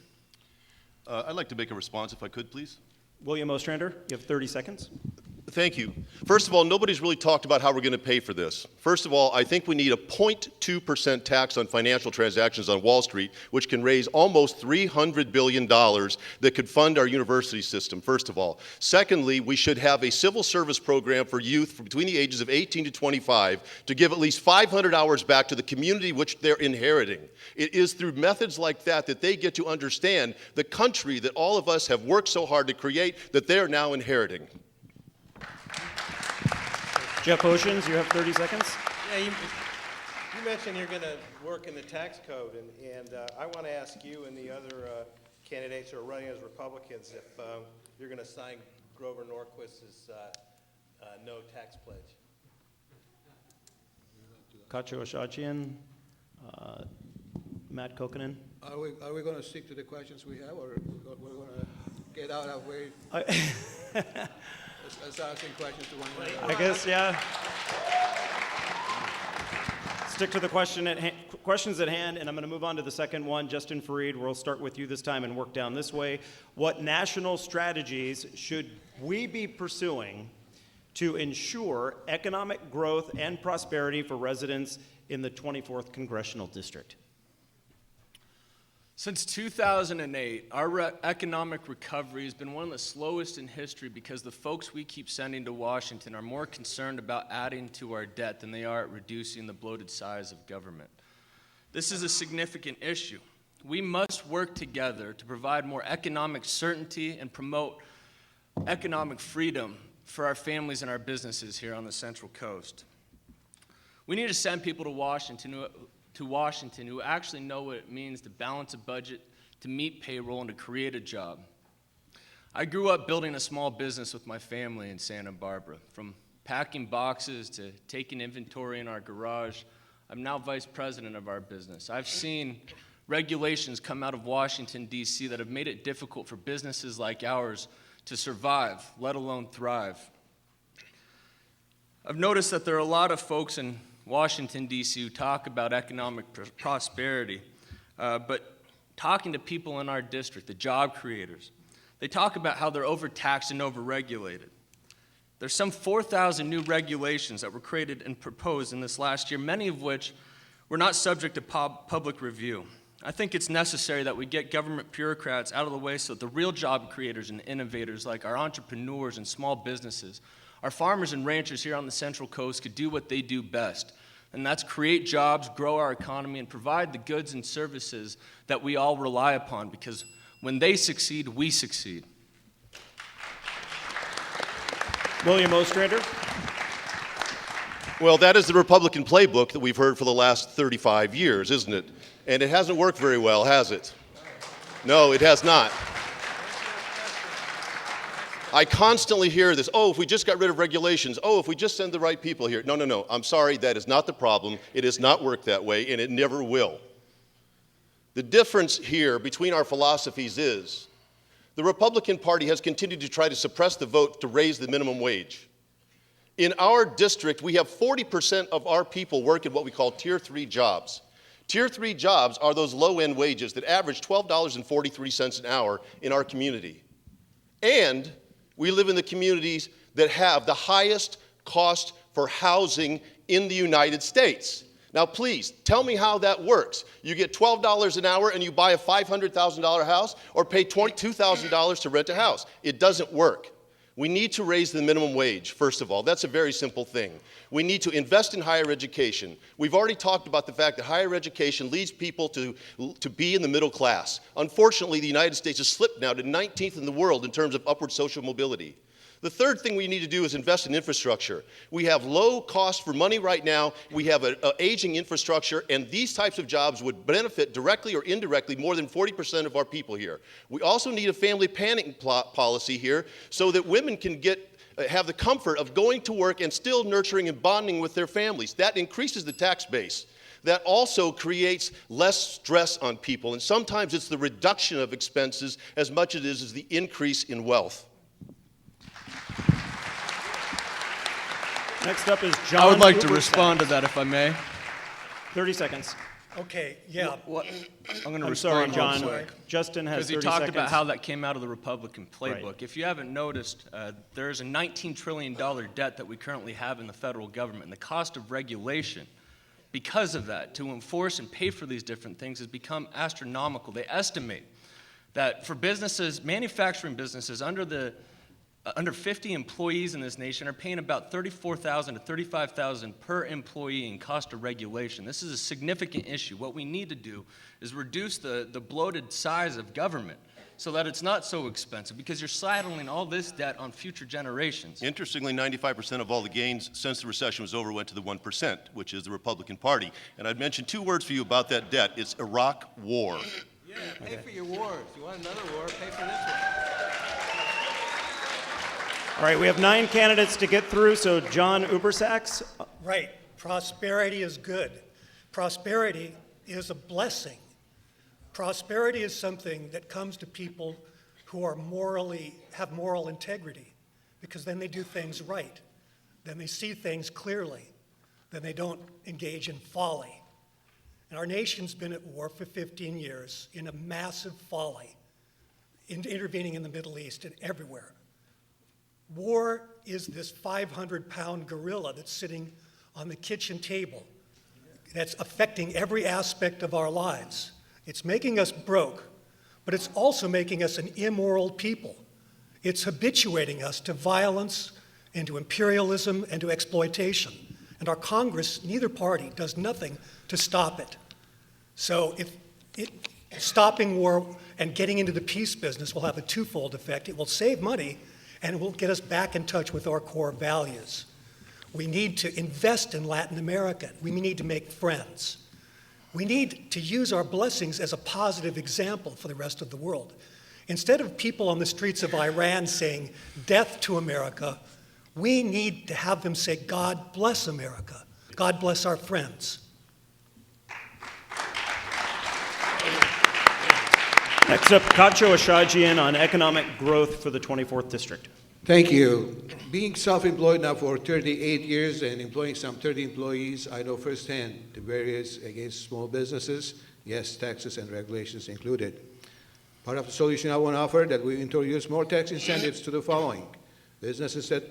I'd like to make a response, if I could, please. William Ostrander, you have 30 seconds. Thank you. First of all, nobody's really talked about how we're going to pay for this. First of all, I think we need a 0.2% tax on financial transactions on Wall Street, which can raise almost $300 billion that could fund our university system, first of all. Secondly, we should have a civil service program for youth between the ages of 18 to 25 to give at least 500 hours back to the community which they're inheriting. It is through methods like that that they get to understand the country that all of us have worked so hard to create that they're now inheriting. Jeff Oceans, you have 30 seconds. Yeah, You mentioned you're going to work in the tax code, and I want to ask you and the other candidates who are running as Republicans if you're going to sign Grover Norquist's no tax pledge. Kacho Ashajian, Matt Kokkonen. Are we going to stick to the questions we have, or we're going to get out of way? Let's asking questions to one another. I guess, yeah. Stick to the questions at hand, and I'm going to move on to the second one. Justin Farid, we'll start with you this time and work down this way. What national strategies should we be pursuing to ensure economic growth and prosperity for residents in the 24th Congressional District? Since 2008, our economic recovery has been one of the slowest in history because the folks we keep sending to Washington are more concerned about adding to our debt than they are at reducing the bloated size of government. This is a significant issue. We must work together to provide more economic certainty and promote economic freedom for our families and our businesses here on the Central Coast. We need to send people to Washington who actually know what it means to balance a budget, to meet payroll, and to create a job. I grew up building a small business with my family in Santa Barbara. From packing boxes to taking inventory in our garage, I'm now vice president of our business. I've seen regulations come out of Washington, D.C. that have made it difficult for businesses like ours to survive, let alone thrive. I've noticed that there are a lot of folks in Washington, D.C. who talk about economic prosperity, but talking to people in our district, the job creators, they talk about how they're overtaxed and overregulated. There's some 4,000 new regulations that were created and proposed in this last year, many of which were not subject to public review. I think it's necessary that we get government bureaucrats out of the way so that the real job creators and innovators like our entrepreneurs and small businesses, our farmers and ranchers here on the Central Coast could do what they do best, and that's create jobs, grow our economy, and provide the goods and services that we all rely upon, because when they succeed, we succeed. William Ostrander. Well, that is the Republican playbook that we've heard for the last 35 years, isn't it? And it hasn't worked very well, has it? No, it has not. I constantly hear this, oh, if we just got rid of regulations, oh, if we just send the right people here. No, no, no, I'm sorry, that is not the problem. It has not worked that way, and it never will. The difference here between our philosophies is the Republican Party has continued to try to suppress the vote to raise the minimum wage. In our district, we have 40% of our people work in what we call Tier 3 jobs. Tier 3 jobs are those low-end wages that average $12.43 an hour in our community. And we live in the communities that have the highest cost for housing in the United States. Now, please, tell me how that works. You get $12 an hour and you buy a $500,000 house, or pay $22,000 to rent a house. It doesn't work. We need to raise the minimum wage, first of all. That's a very simple thing. We need to invest in higher education. We've already talked about the fact that higher education leads people to be in the middle class. Unfortunately, the United States has slipped now to 19th in the world in terms of upward social mobility. The third thing we need to do is invest in infrastructure. We have low cost for money right now. We have an aging infrastructure, and these types of jobs would benefit directly or indirectly more than 40% of our people here. We also need a family planning policy here so that women can have the comfort of going to work and still nurturing and bonding with their families. That increases the tax base. That also creates less stress on people, and sometimes it's the reduction of expenses as much as it is the increase in wealth. Next up is John. I would like to Hoover respond to Sachs. that if I may. 30 seconds. Okay, yeah. I'm going to I'm sorry, respond John. real quick. Justin has 30 Because he seconds. talked about how that came out of the Republican playbook. Right. If you haven't noticed, there's a $19 trillion debt that we currently have in the federal government. And the cost of regulation, because of that, to enforce and pay for these different things has become astronomical. They estimate that for businesses, manufacturing businesses, under the under 50 employees in this nation are paying about $34,000 to $35,000 per employee in cost of regulation. This is a significant issue. What we need to do is reduce the bloated size of government so that it's not so expensive, because you're saddling all this debt on future generations. Interestingly, 95% of all the gains since the recession was over went to the 1%, which is the Republican Party. And I'd mention 2 words for you about that debt. It's Iraq War. Yeah, pay for your wars. You want another war, pay for this one. All right, we have 9 candidates to get through, so John Ubersax. Right. Prosperity is good. Prosperity is a blessing. Prosperity is something that comes to people who are have moral integrity, because then they do things right. Then they see things clearly. Then they don't engage in folly. And our nation's been at war for 15 years in a massive folly, intervening in the Middle East and everywhere. War is this 500-pound gorilla that's sitting on the kitchen table that's affecting every aspect of our lives. It's making us broke, but it's also making us an immoral people. It's habituating us to violence and to imperialism and to exploitation. And our Congress, neither party, does nothing to stop it. So stopping war and getting into the peace business will have a twofold effect. It will save money, and it will get us back in touch with our core values. We need to invest in Latin America. We need to make friends. We need to use our blessings as a positive example for the rest of the world. Instead of people on the streets of Iran saying, "Death to America," we need to have them say, "God bless America. God bless our friends." Next up, Kacho Ashajian on economic growth for the 24th District. Thank you. Being self-employed now for 38 years and employing some 30 employees, I know firsthand the barriers against small businesses, yes, taxes and regulations included. Part of the solution I want to offer that we introduce more tax incentives to the following: businesses that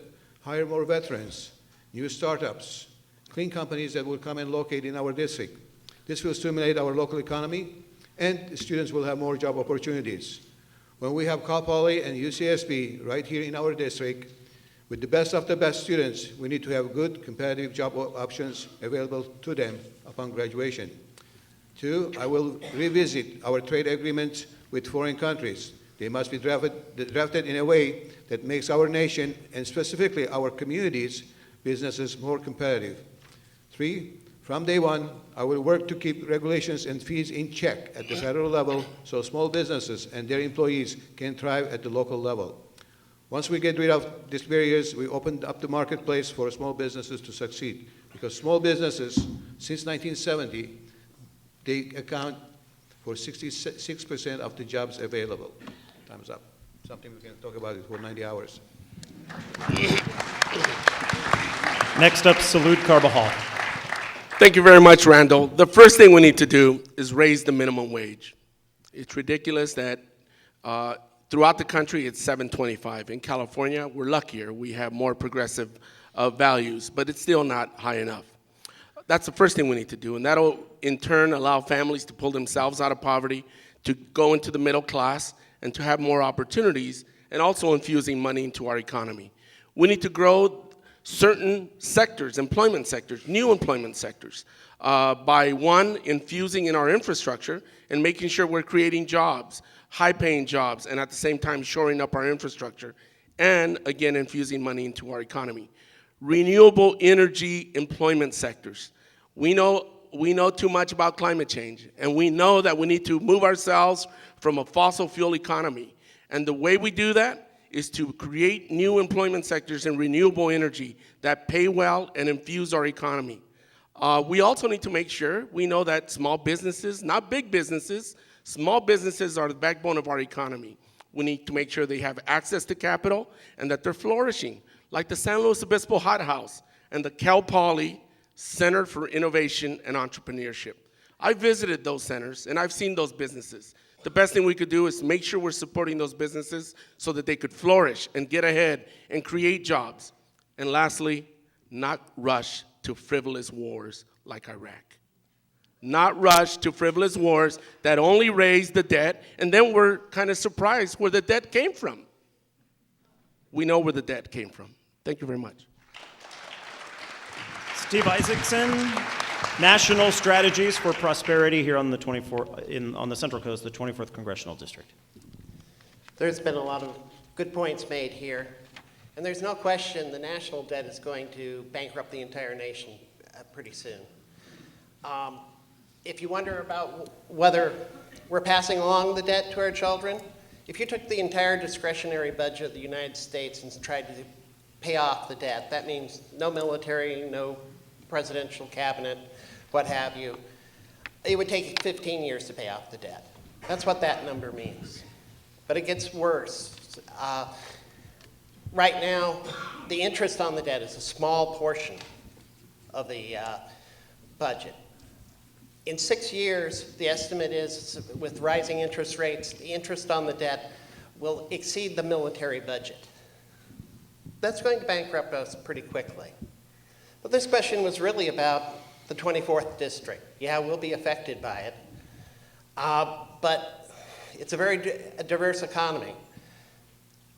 hire more veterans, new startups, clean companies that will come and locate in our district. This will stimulate our local economy, and the students will have more job opportunities. When we have Cal Poly and UCSB right here in our district, with the best of the best students, we need to have good competitive job options available to them upon graduation. 2, I will revisit our trade agreements with foreign countries. They must be drafted in a way that makes our nation, and specifically our communities, businesses more competitive. 3, from day one, I will work to keep regulations and fees in check at the federal level so small businesses and their employees can thrive at the local level. Once we get rid of these barriers, we open up the marketplace for small businesses to succeed. Because small businesses, since 1970, they account for 66% of the jobs available. Time's up. Something we can talk about it for 90 hours. Next up, Salud Carbajal. Thank you very much, Randall. The first thing we need to do is raise the minimum wage. It's ridiculous that throughout the country it's $7.25. In California, we're luckier. We have more progressive values, but it's still not high enough. That's the first thing we need to do, and that'll in turn allow families to pull themselves out of poverty, to go into the middle class, and to have more opportunities, and also infusing money into our economy. We need to grow certain sectors, employment sectors, new employment sectors, by one, infusing in our infrastructure and making sure we're creating jobs, high-paying jobs, and at the same time shoring up our infrastructure, and again, infusing money into our economy. Renewable energy employment sectors. We know too much about climate change, and we know that we need to move ourselves from a fossil fuel economy. And the way we do that is to create new employment sectors in renewable energy that pay well and infuse our economy. We also need to make sure we know that small businesses, not big businesses, small businesses are the backbone of our economy. We need to make sure they have access to capital and that they're flourishing, like the San Luis Obispo Hot House and the Cal Poly Center for Innovation and Entrepreneurship. I visited those centers and I've seen those businesses. The best thing we could do is make sure we're supporting those businesses so that they could flourish and get ahead and create jobs. And lastly, not rush to frivolous wars like Iraq. Not rush to frivolous wars that only raise the debt, and then we're kind of surprised where the debt came from. we know where the debt came from. Thank you very much. Steve Isaacson, National Strategies for Prosperity here on the on the Central Coast, the 24th Congressional District. There's been a lot of good points made here, and there's no question the national debt is going to bankrupt the entire nation pretty soon. If you wonder about whether we're passing along the debt to our children, if you took the entire discretionary budget of the United States and tried to pay off the debt, that means no military, no presidential cabinet, what have you. It would take 15 years to pay off the debt. That's what that number means. But it gets worse. Right now, the interest on the debt is a small portion of the budget. In 6 years, the estimate is, with rising interest rates, the interest on the debt will exceed the military budget. That's going to bankrupt us pretty quickly. But this question was really about the 24th District. Yeah, we'll be affected by it. But it's a very diverse economy.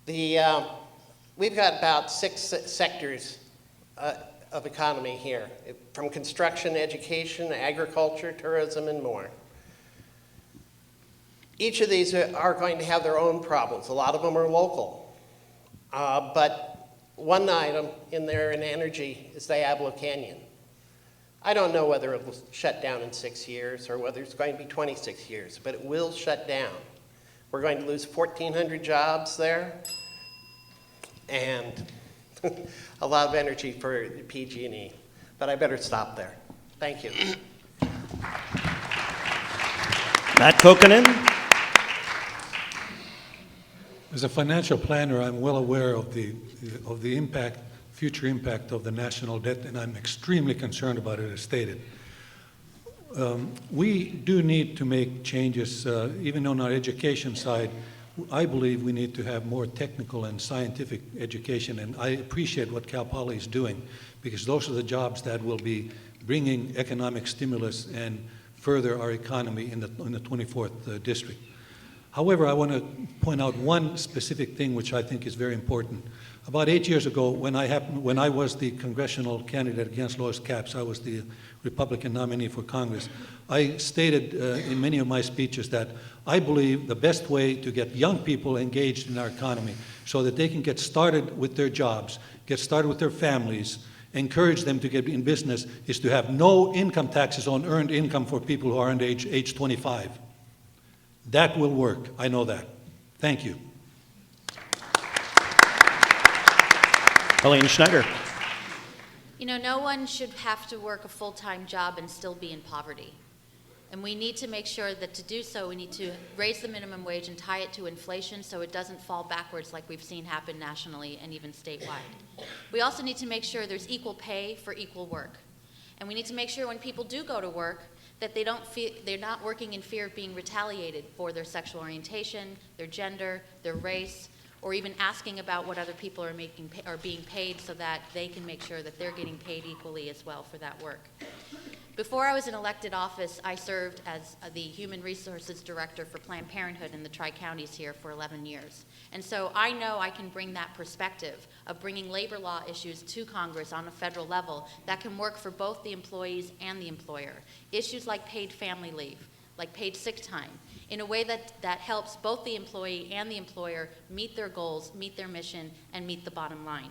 We've got about 6 sectors of economy here, from construction, education, agriculture, tourism, and more. Each of these are going to have their own problems. A lot of them are local. But one item in there in energy is Diablo Canyon. I don't know whether it will shut down in 6 years or whether it's going to be 26 years, but it will shut down. We're going to lose 1,400 jobs there and a lot of energy for PG&E. But I better stop there. Thank you. Matt Kokkonen. As a financial planner, I'm well aware of the impact, future impact of the national debt, and I'm extremely concerned about it, as stated. We do need to make changes, even on our education side. I believe we need to have more technical and scientific education, and I appreciate what Cal Poly is doing, because those are the jobs that will be bringing economic stimulus and further our economy in the 24th District. However, I want to point out one specific thing which I think is very important. About 8 years ago, when I was the congressional candidate against Lois Capps, I was the Republican nominee for Congress, I stated in many of my speeches that I believe the best way to get young people engaged in our economy so that they can get started with their jobs, get started with their families, encourage them to get in business, is to have no income taxes on earned income for people who are under age 25. That will work. I know that. Thank you. Helene Schneider. You know, no one should have to work a full-time job and still be in poverty. And we need to make sure that to do so, we need to raise the minimum wage and tie it to inflation so it doesn't fall backwards like we've seen happen nationally and even statewide. We also need to make sure there's equal pay for equal work. And we need to make sure when people do go to work that they're not working in fear of being retaliated for their sexual orientation, their gender, their race, or even asking about what other people are being paid so that they can make sure that they're getting paid equally as well for that work. Before I was in elected office, I served as the Human Resources Director for Planned Parenthood in the Tri-Counties here for 11 years. And so I know I can bring that perspective of bringing labor law issues to Congress on a federal level that can work for both the employees and the employer. Issues like paid family leave, like paid sick time, in a way that helps both the employee and the employer meet their goals, meet their mission, and meet the bottom line.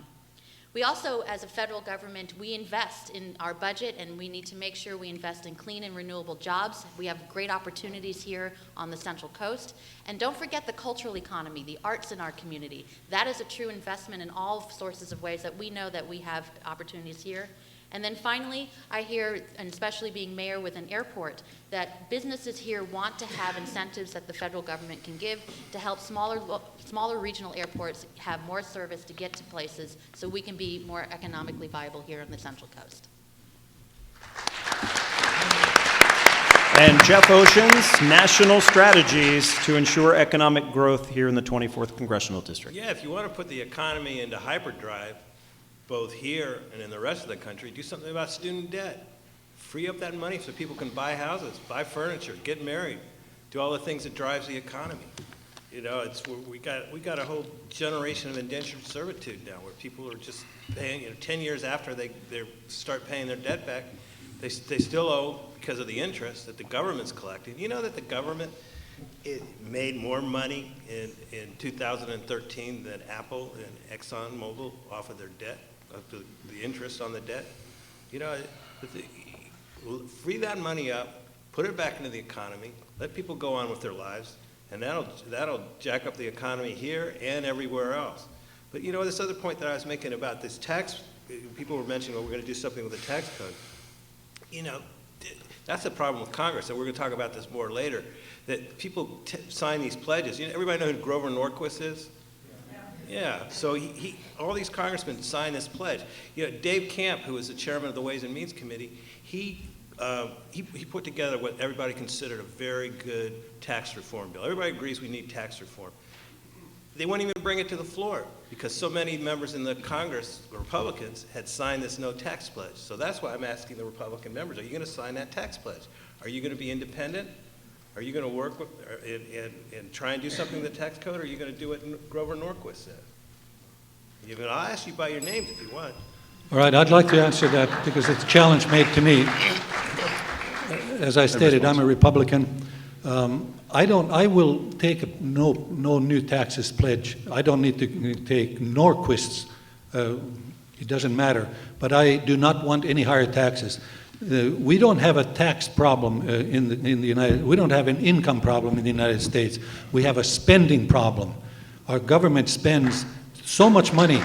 We also, as a federal government, we invest in our budget, and we need to make sure we invest in clean and renewable jobs. We have great opportunities here on the Central Coast. And don't forget the cultural economy, the arts in our community. That is a true investment in all sources of ways that we know that we have opportunities here. And then finally, I hear, and especially being mayor with an airport, that businesses here want to have incentives that the federal government can give to help smaller regional airports have more service to get to places so we can be more economically viable here on the Central Coast. And Jeff Oceans, National Strategies to Ensure Economic Growth here in the 24th Congressional District. Yeah, if you want to put the economy into hyperdrive, both here and in the rest of the country, do something about student debt. Free up that money so people can buy houses, buy furniture, get married, do all the things that drives the economy. You know, we got a whole generation of indentured servitude now, where people are just paying. 10 years after they start paying their debt back, they still owe because of the interest that the government's collecting. You know that the government made more money in 2013 than Apple and ExxonMobil off of their debt, of the interest on the debt. You know, free that money up, put it back into the economy, let people go on with their lives. And that'll jack up the economy here and everywhere else. But you know, this other point that I was making about this tax, people were mentioning, well, we're going to do something with the tax code. You know, that's the problem with Congress, and we're going to talk about this more later, that people sign these pledges. You know, everybody know who Grover Norquist is? Yeah, so all these congressmen signed this pledge. You know, Dave Camp, who was the chairman of the Ways and Means Committee, he put together what everybody considered a very good tax reform bill. Everybody agrees we need tax reform. They wouldn't even bring it to the floor because so many members in the Congress, Republicans, had signed this no tax pledge. So that's why I'm asking the Republican members, are you going to sign that tax pledge? Are you going to be independent? Are you going to work with, and try and do something with the tax code, or are you going to do what Grover Norquist said? I'll ask you by your names if you want. All right, I'd like to answer that because it's a challenge made to me. As I stated, I'm a Republican. I will take no new taxes pledge. I don't need to take Norquist's. It doesn't matter. But I do not want any higher taxes. We don't have a tax problem in the United. We don't have an income problem in the United States. We have a spending problem. Our government spends so much money.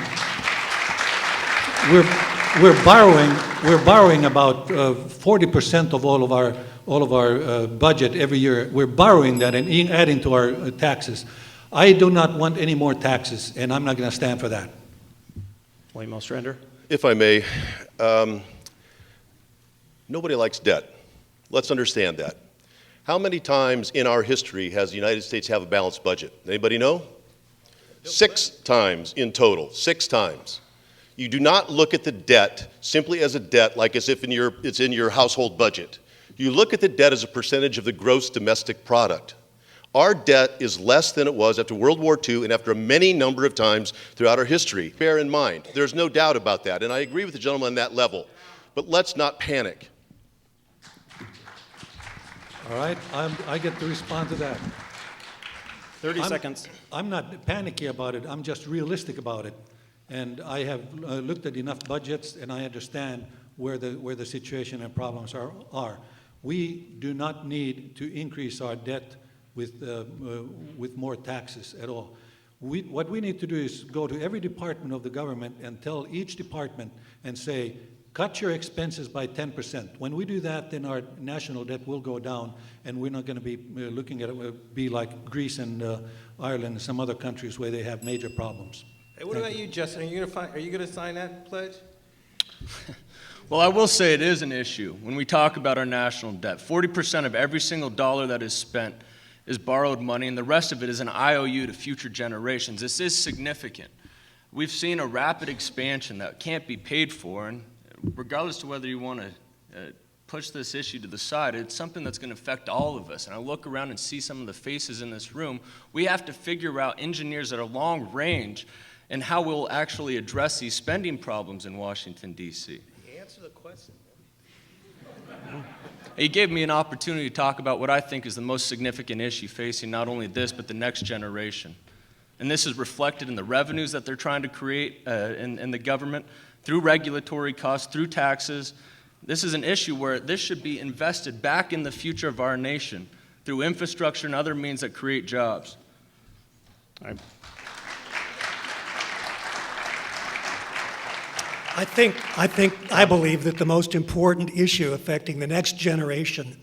We're borrowing about 40% of all of our budget every year. We're borrowing that and adding to our taxes. I do not want any more taxes, and I'm not going to stand for that. William Ostrander. If I may, nobody likes debt. Let's understand that. How many times in our history has the United States have a balanced budget? Anybody know? 6 times in total, 6 times. You do not look at the debt simply as a debt, like as if it's in your household budget. You look at the debt as a percentage of the gross domestic product. Our debt is less than it was after World War II and after many number of times throughout our history. Bear in mind, there's no doubt about that, and I agree with the gentleman on that level. But let's not panic. All right, I get to respond to that. 30 seconds. I'm not panicky about it. I'm just realistic about it. And I have looked at enough budgets, and I understand where the situation and problems are. We do not need to increase our debt with more taxes at all. What we need to do is go to every department of the government and tell each department and say, cut your expenses by 10%. When we do that, then our national debt will go down, and we're not going to be looking at it be like Greece and Ireland and some other countries where they have major problems. Hey, what about you, Justin? Are you going to sign that pledge? Well, I will say it is an issue when we talk about our national debt. 40% of every single dollar that is spent is borrowed money, and the rest of it is an IOU to future generations. This is significant. We've seen a rapid expansion that can't be paid for, and regardless of whether you want to push this issue to the side, it's something that's going to affect all of us. And I look around and see some of the faces in this room. We have to figure out engineers that are long range and how we'll actually address these spending problems in Washington, D.C. Answer the question. He gave me an opportunity to talk about what I think is the most significant issue facing not only this, but the next generation. And this is reflected in the revenues that they're trying to create in the government, through regulatory costs, through taxes. This is an issue where this should be invested back in the future of our nation through infrastructure and other means that create jobs. All right. I believe that the most important issue affecting the next generation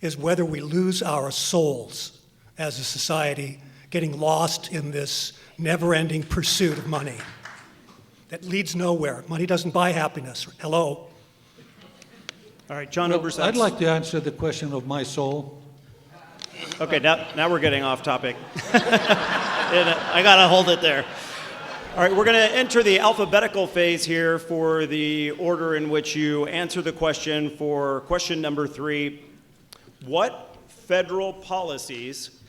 is whether we lose our souls as a society, getting lost in this never-ending pursuit of money that leads nowhere. Money doesn't buy happiness. Hello? All right, John Obersats. I'd like to answer the question of my soul. Okay, now we're getting off topic. I got to hold it there. All right, we're going to enter the alphabetical phase here for the order in which you answer the question. For question number 3, what federal policies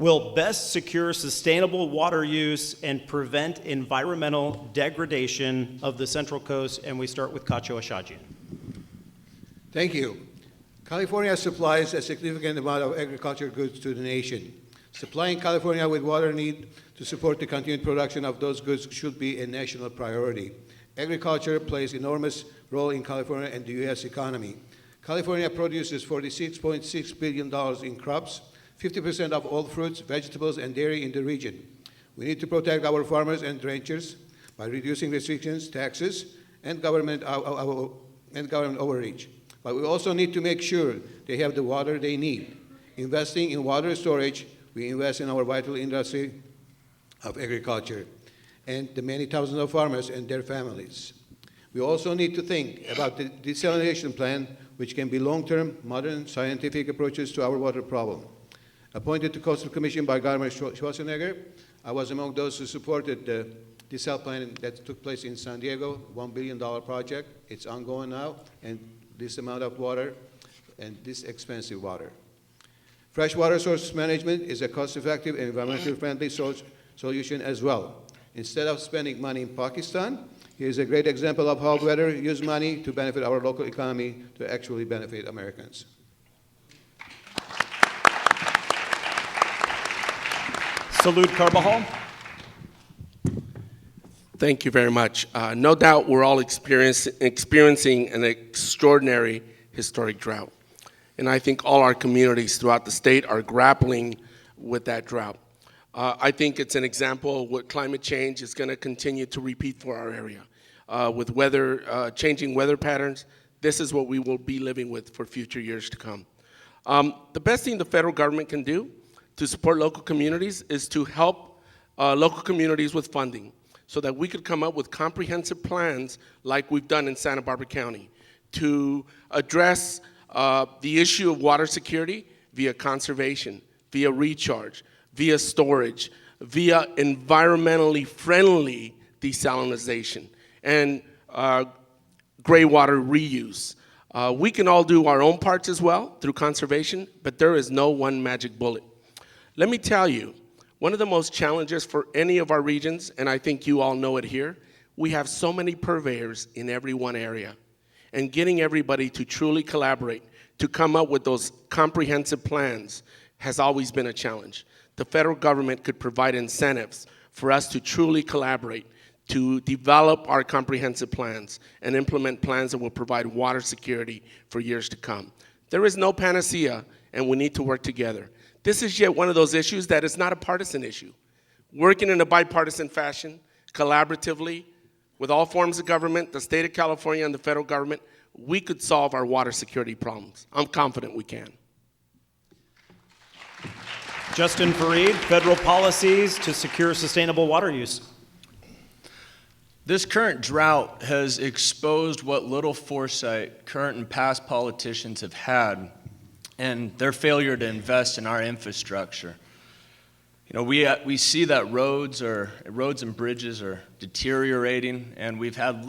will best secure sustainable water use and prevent environmental degradation of the Central Coast? And we start with Kacho Ashajian. Thank you. California supplies a significant amount of agricultural goods to the nation. Supplying California with water need to support the continued production of those goods should be a national priority. Agriculture plays enormous role in California and the U.S. economy. California produces $46.6 billion in crops, 50% of all fruits, vegetables, and dairy in the region. We need to protect our farmers and ranchers by reducing restrictions, taxes, and government overreach. But we also need to make sure they have the water they need. Investing in water storage, we invest in our vital industry of agriculture and the many thousands of farmers and their families. We also need to think about the desalination plan, which can be long-term, modern, scientific approaches to our water problem. Appointed to Coastal Commission by Governor Schwarzenegger, I was among those who supported the desal plan that took place in San Diego, $1 billion project. It's ongoing now, and this amount of water and this expensive water. Freshwater source management is a cost-effective and environmentally friendly solution as well. Instead of spending money in Pakistan, here's a great example of how better use money to benefit our local economy to actually benefit Americans. Salud Carbajal. Thank you very much. No doubt we're all experiencing an extraordinary historic drought. And I think all our communities throughout the state are grappling with that drought. I think it's an example of what climate change is going to continue to repeat for our area. With changing weather patterns, this is what we will be living with for future years to come. The best thing the federal government can do to support local communities is to help local communities with funding so that we could come up with comprehensive plans like we've done in Santa Barbara County to address the issue of water security via conservation, via recharge, via storage, via environmentally friendly desalination, and gray water reuse. We can all do our own parts as well through conservation, but there is no one magic bullet. Let me tell you, one of the most challenges for any of our regions, and I think you all know it here, we have so many purveyors in every one area. And getting everybody to truly collaborate, to come up with those comprehensive plans has always been a challenge. The federal government could provide incentives for us to truly collaborate, to develop our comprehensive plans and implement plans that will provide water security for years to come. There is no panacea, and we need to work together. This is yet one of those issues that is not a partisan issue. Working in a bipartisan fashion, collaboratively, with all forms of government, the state of California and the federal government, we could solve our water security problems. I'm confident we can. Justin Fareed, federal policies to secure sustainable water use. This current drought has exposed what little foresight current and past politicians have had and their failure to invest in our infrastructure. You know, we see that roads and bridges are deteriorating, and we've had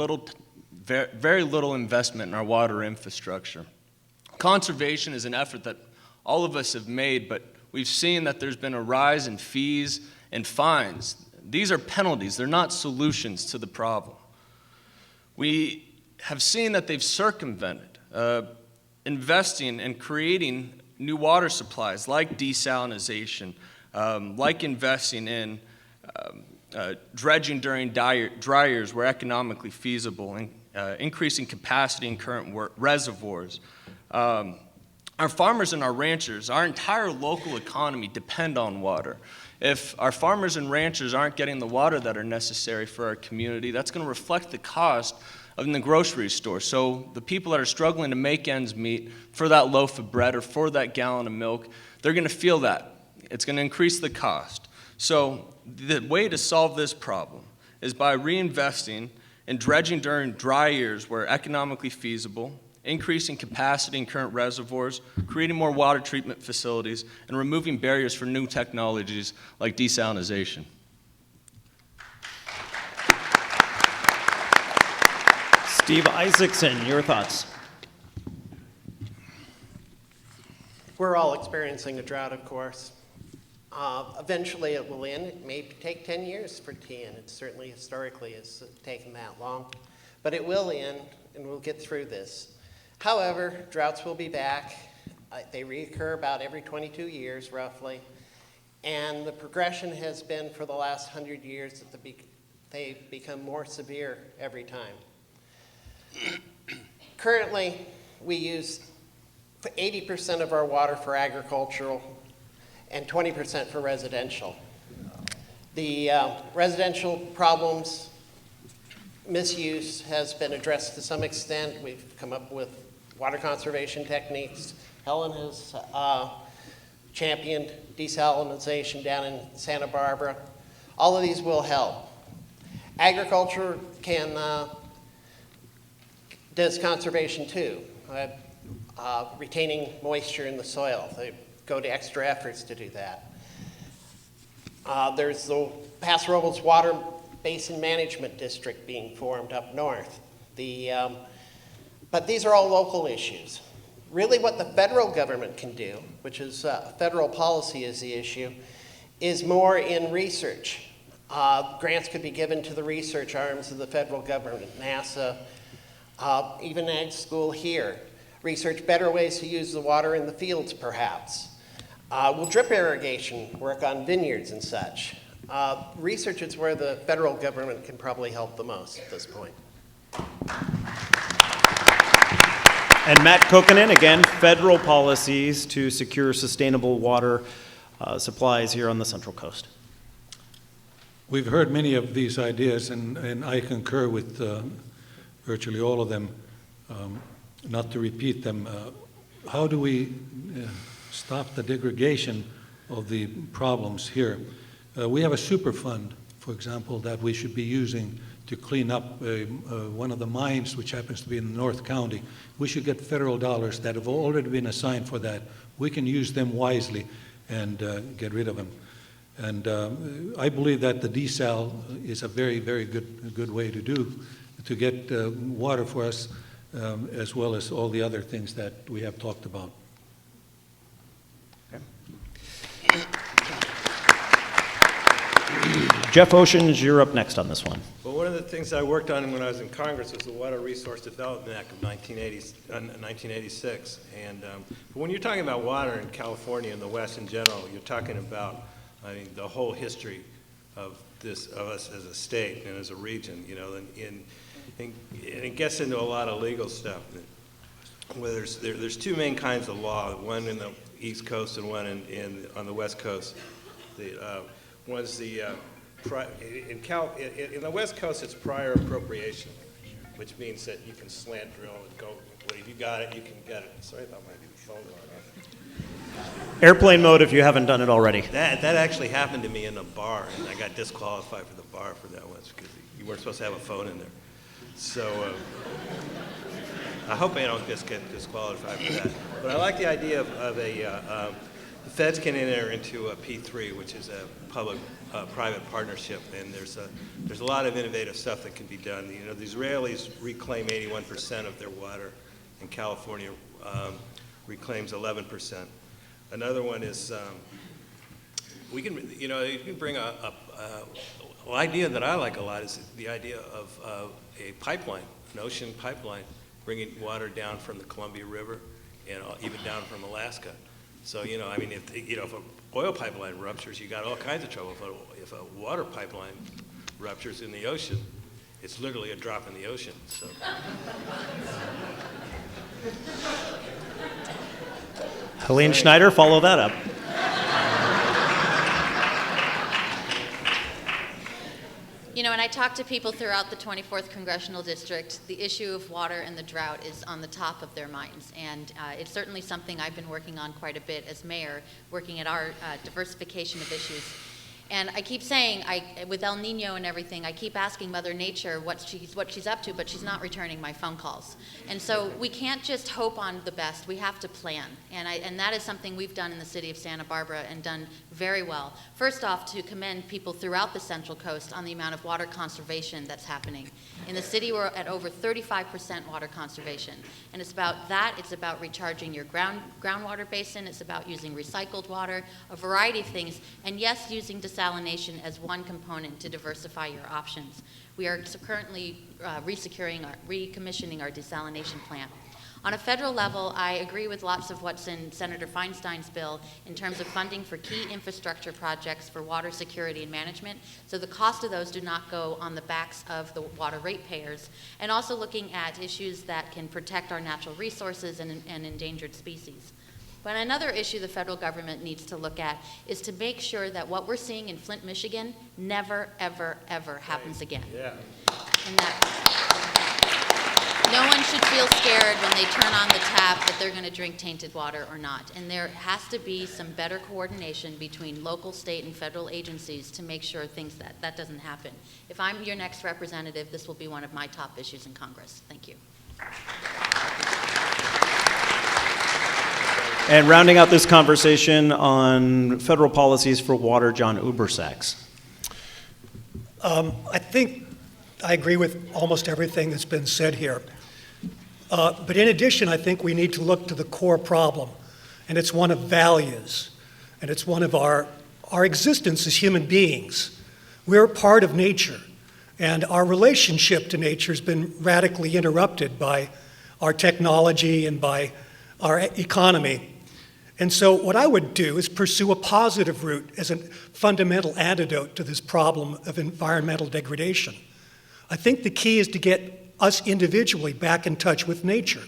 very little investment in our water infrastructure. Conservation is an effort that all of us have made, but we've seen that there's been a rise in fees and fines. These are penalties. They're not solutions to the problem. We have seen that they've circumvented investing and creating new water supplies like desalination, like investing in dredging during dry years where economically feasible, and increasing capacity in current reservoirs. Our farmers and our ranchers, our entire local economy depend on water. If our farmers and ranchers aren't getting the water that are necessary for our community, that's going to reflect the cost in the grocery store. So the people that are struggling to make ends meet for that loaf of bread or for that gallon of milk, they're going to feel that. It's going to increase the cost. So the way to solve this problem is by reinvesting in dredging during dry years where economically feasible, increasing capacity in current reservoirs, creating more water treatment facilities, and removing barriers for new technologies like desalination. Steve Isaacson, your thoughts. We're all experiencing a drought, of course. Eventually it will end. It may take 10 years for it to end. It certainly historically has taken that long. But it will end, and we'll get through this. However, droughts will be back. They reoccur about every 22 years, roughly. And the progression has been for the last 100 years that they've become more severe every time. Currently, we use 80% of our water for agricultural and 20% for residential. The residential problems, misuse has been addressed to some extent. We've come up with water conservation techniques. Helen has championed desalination down in Santa Barbara. All of these will help. Agriculture does conservation too, retaining moisture in the soil. They go to extra efforts to do that. There's the Paso Robles Water Basin Management District being formed up north. But these are all local issues. Really what the federal government can do, which is federal policy is the issue, is more in research. Grants could be given to the research arms of the federal government, NASA, even Ag School here. Research better ways to use the water in the fields, perhaps. Will drip irrigation work on vineyards and such? Research is where the federal government can probably help the most at this point. And Matt Kokkonen, again, federal policies to secure sustainable water supplies here on the Central Coast. We've heard many of these ideas, and I concur with virtually all of them. Not to repeat them, how do we stop the degradation of the problems here? We have a super fund, for example, that we should be using to clean up one of the mines, which happens to be in North County. We should get federal dollars that have already been assigned for that. We can use them wisely and get rid of them. And I believe that the desal is a very, very good way to get water for us, as well as all the other things that we have talked about. Jeff Oceans, you're up next on this one. Well, one of the things I worked on when I was in Congress was the Water Resource Development Act of 1986. And but when you're talking about water in California and the West in general, you're talking about, I mean, the whole history of us as a state and as a region, you know, and it gets into a lot of legal stuff. Where there's two main kinds of law, one in the East Coast and one on the West Coast. One's the in the West Coast, it's prior appropriation, which means that you can slant drill and go. Well, if you got it, you can get it. Sorry about my phone going off. Airplane mode if you haven't done it already. That actually happened to me in a bar, and I got disqualified for the bar for that once because you weren't supposed to have a phone in there. So I hope I don't just get disqualified for that. But I like the idea of the feds can enter into a P3, which is a public-private partnership, and there's a lot of innovative stuff that can be done. You know, the Israelis reclaim 81% of their water, and California reclaims 11%. Another one is you can bring an idea that I like a lot is the idea of a pipeline, an ocean pipeline, bringing water down from the Columbia River and even down from Alaska. So, you know, I mean, if an oil pipeline ruptures, you got all kinds of trouble. If a water pipeline ruptures in the ocean, it's literally a drop in the ocean. So. Helene Schneider, follow that up. You know, when I talk to people throughout the 24th Congressional District, the issue of water and the drought is on the top of their minds. And it's certainly something I've been working on quite a bit as mayor, working at our diversification of issues. And I keep saying, with El Nino and everything, I keep asking Mother Nature what she's up to, but she's not returning my phone calls. And so we can't just hope on the best. We have to plan. And that is something we've done in the city of Santa Barbara and done very well. First off, to commend people throughout the Central Coast on the amount of water conservation that's happening. In the city, we're at over 35% water conservation. And it's about that. It's about recharging your groundwater basin. It's about using recycled water, a variety of things. And yes, using desalination as one component to diversify your options. We are currently recommissioning our desalination plant. On a federal level, I agree with lots of what's in Senator Feinstein's bill in terms of funding for key infrastructure projects for water security and management, so the cost of those do not go on the backs of the water ratepayers, and also looking at issues that can protect our natural resources and endangered species. But another issue the federal government needs to look at is to make sure that what we're seeing in Flint, Michigan never, ever, ever happens again. Yeah. And that no one should feel scared when they turn on the tap that they're going to drink tainted water or not. And there has to be some better coordination between local, state, and federal agencies to make sure that doesn't happen. If I'm your next representative, this will be one of my top issues in Congress. Thank you. And rounding out this conversation on federal policies for water, John Ubersachs. I think I agree with almost everything that's been said here. But in addition, I think we need to look to the core problem, and it's one of values, and it's one of our existence as human beings. We're part of nature, and our relationship to nature has been radically interrupted by our technology and by our economy. And so what I would do is pursue a positive route as a fundamental antidote to this problem of environmental degradation. I think the key is to get us individually back in touch with nature.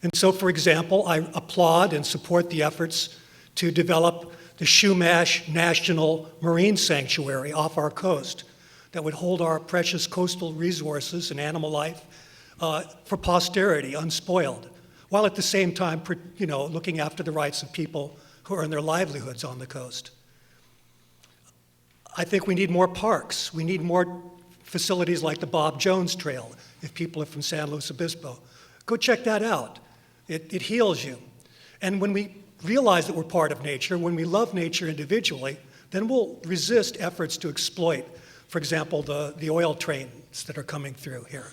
And so, for example, I applaud and support the efforts to develop the Chumash National Marine Sanctuary off our coast that would hold our precious coastal resources and animal life for posterity, unspoiled, while at the same time, looking after the rights of people who earn their livelihoods on the coast. I think we need more parks. We need more facilities like the Bob Jones Trail, if people are from San Luis Obispo. Go check that out. It heals you. And when we realize that we're part of nature, when we love nature individually, then we'll resist efforts to exploit, for example, the oil trains that are coming through here.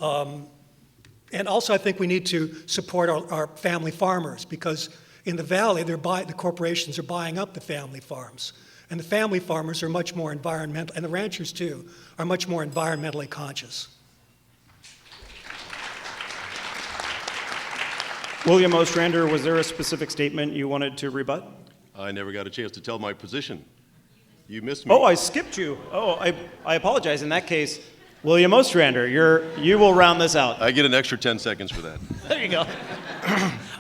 And also I think we need to support our family farmers, because in the valley, the corporations are buying up the family farms. And the family farmers are much more environmental, and the ranchers too, are much more environmentally conscious. William Ostrander, was there a specific statement you wanted to rebut? I never got a chance to tell my position. You missed me. Oh, I skipped you. Oh, I apologize. In that case, William Ostrander, you will round this out. I get an extra 10 seconds for that. There you go.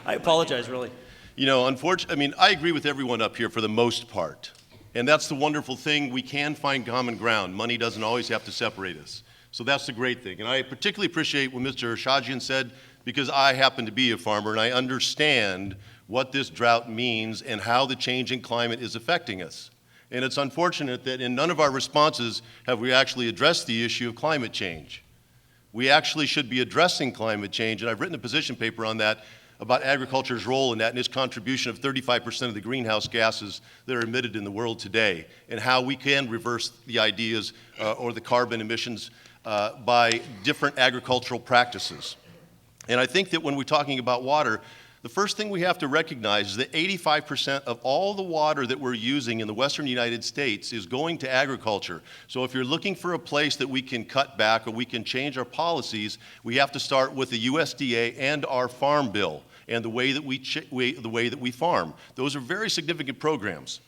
I apologize, really. You know, unfortunately, I agree with everyone up here for the most part. And that's the wonderful thing. We can find common ground. Money doesn't always have to separate us. So that's the great thing. And I particularly appreciate what Mr. Shajian said, because I happen to be a farmer and I understand what this drought means and how the changing climate is affecting us. And it's unfortunate that in none of our responses have we actually addressed the issue of climate change. We actually should be addressing climate change, and I've written a position paper on that, about agriculture's role in that and its contribution of 35% of the greenhouse gases that are emitted in the world today, and how we can reverse the ideas or the carbon emissions by different agricultural practices. And I think that when we're talking about water, the first thing we have to recognize is that 85% of all the water that we're using in the western United States is going to agriculture. So if you're looking for a place that we can cut back or we can change our policies, we have to start with the USDA and our farm bill and the way that we farm. Those are very significant programs.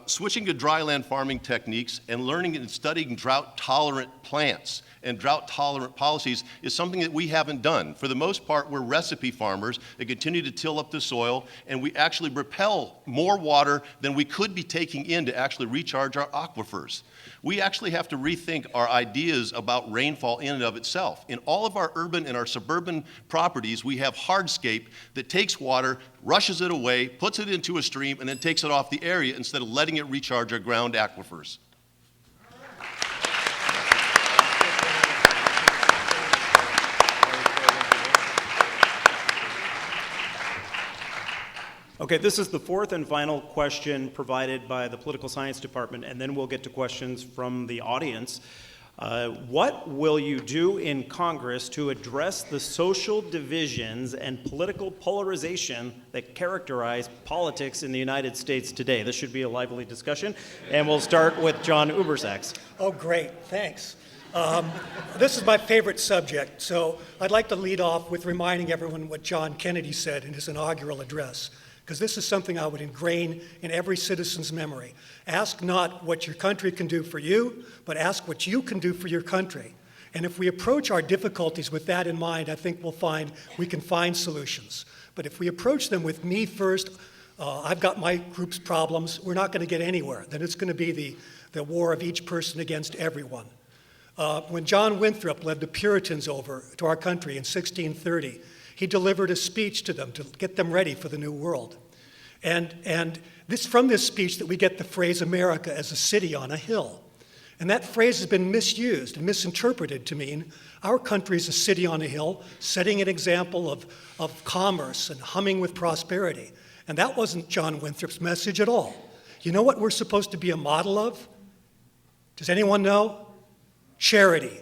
Switching to dryland farming techniques and learning and studying drought-tolerant plants and drought-tolerant policies is something that we haven't done. For the most part, we're recipe farmers that continue to till up the soil, and we actually repel more water than we could be taking in to actually recharge our aquifers. We actually have to rethink our ideas about rainfall in and of itself. In all of our urban and our suburban properties, we have hardscape that takes water, rushes it away, puts it into a stream, and then takes it off the area instead of letting it recharge our ground aquifers. Okay, this is the fourth and final question provided by the Political Science Department, and then we'll get to questions from the audience. What will you do in Congress to address the social divisions and political polarization that characterize politics in the United States today? This should be a lively discussion, and we'll start with John Ubersachs. Oh, great, thanks. This is my favorite subject, so I'd like to lead off with reminding everyone what John Kennedy said in his inaugural address, because this is something I would ingrain in every citizen's memory. Ask not what your country can do for you, but ask what you can do for your country. And if we approach our difficulties with that in mind, I think we'll find we can find solutions. But if we approach them with me first, I've got my group's problems, we're not going to get anywhere. Then it's going to be the war of each person against everyone. When John Winthrop led the Puritans over to our country in 1630, he delivered a speech to them to get them ready for the New World. And from this speech that we get the phrase America as a city on a hill. And that phrase has been misused and misinterpreted to mean our country is a city on a hill, setting an example of commerce and humming with prosperity. And that wasn't John Winthrop's message at all. You know what we're supposed to be a model of? Does anyone know? Charity.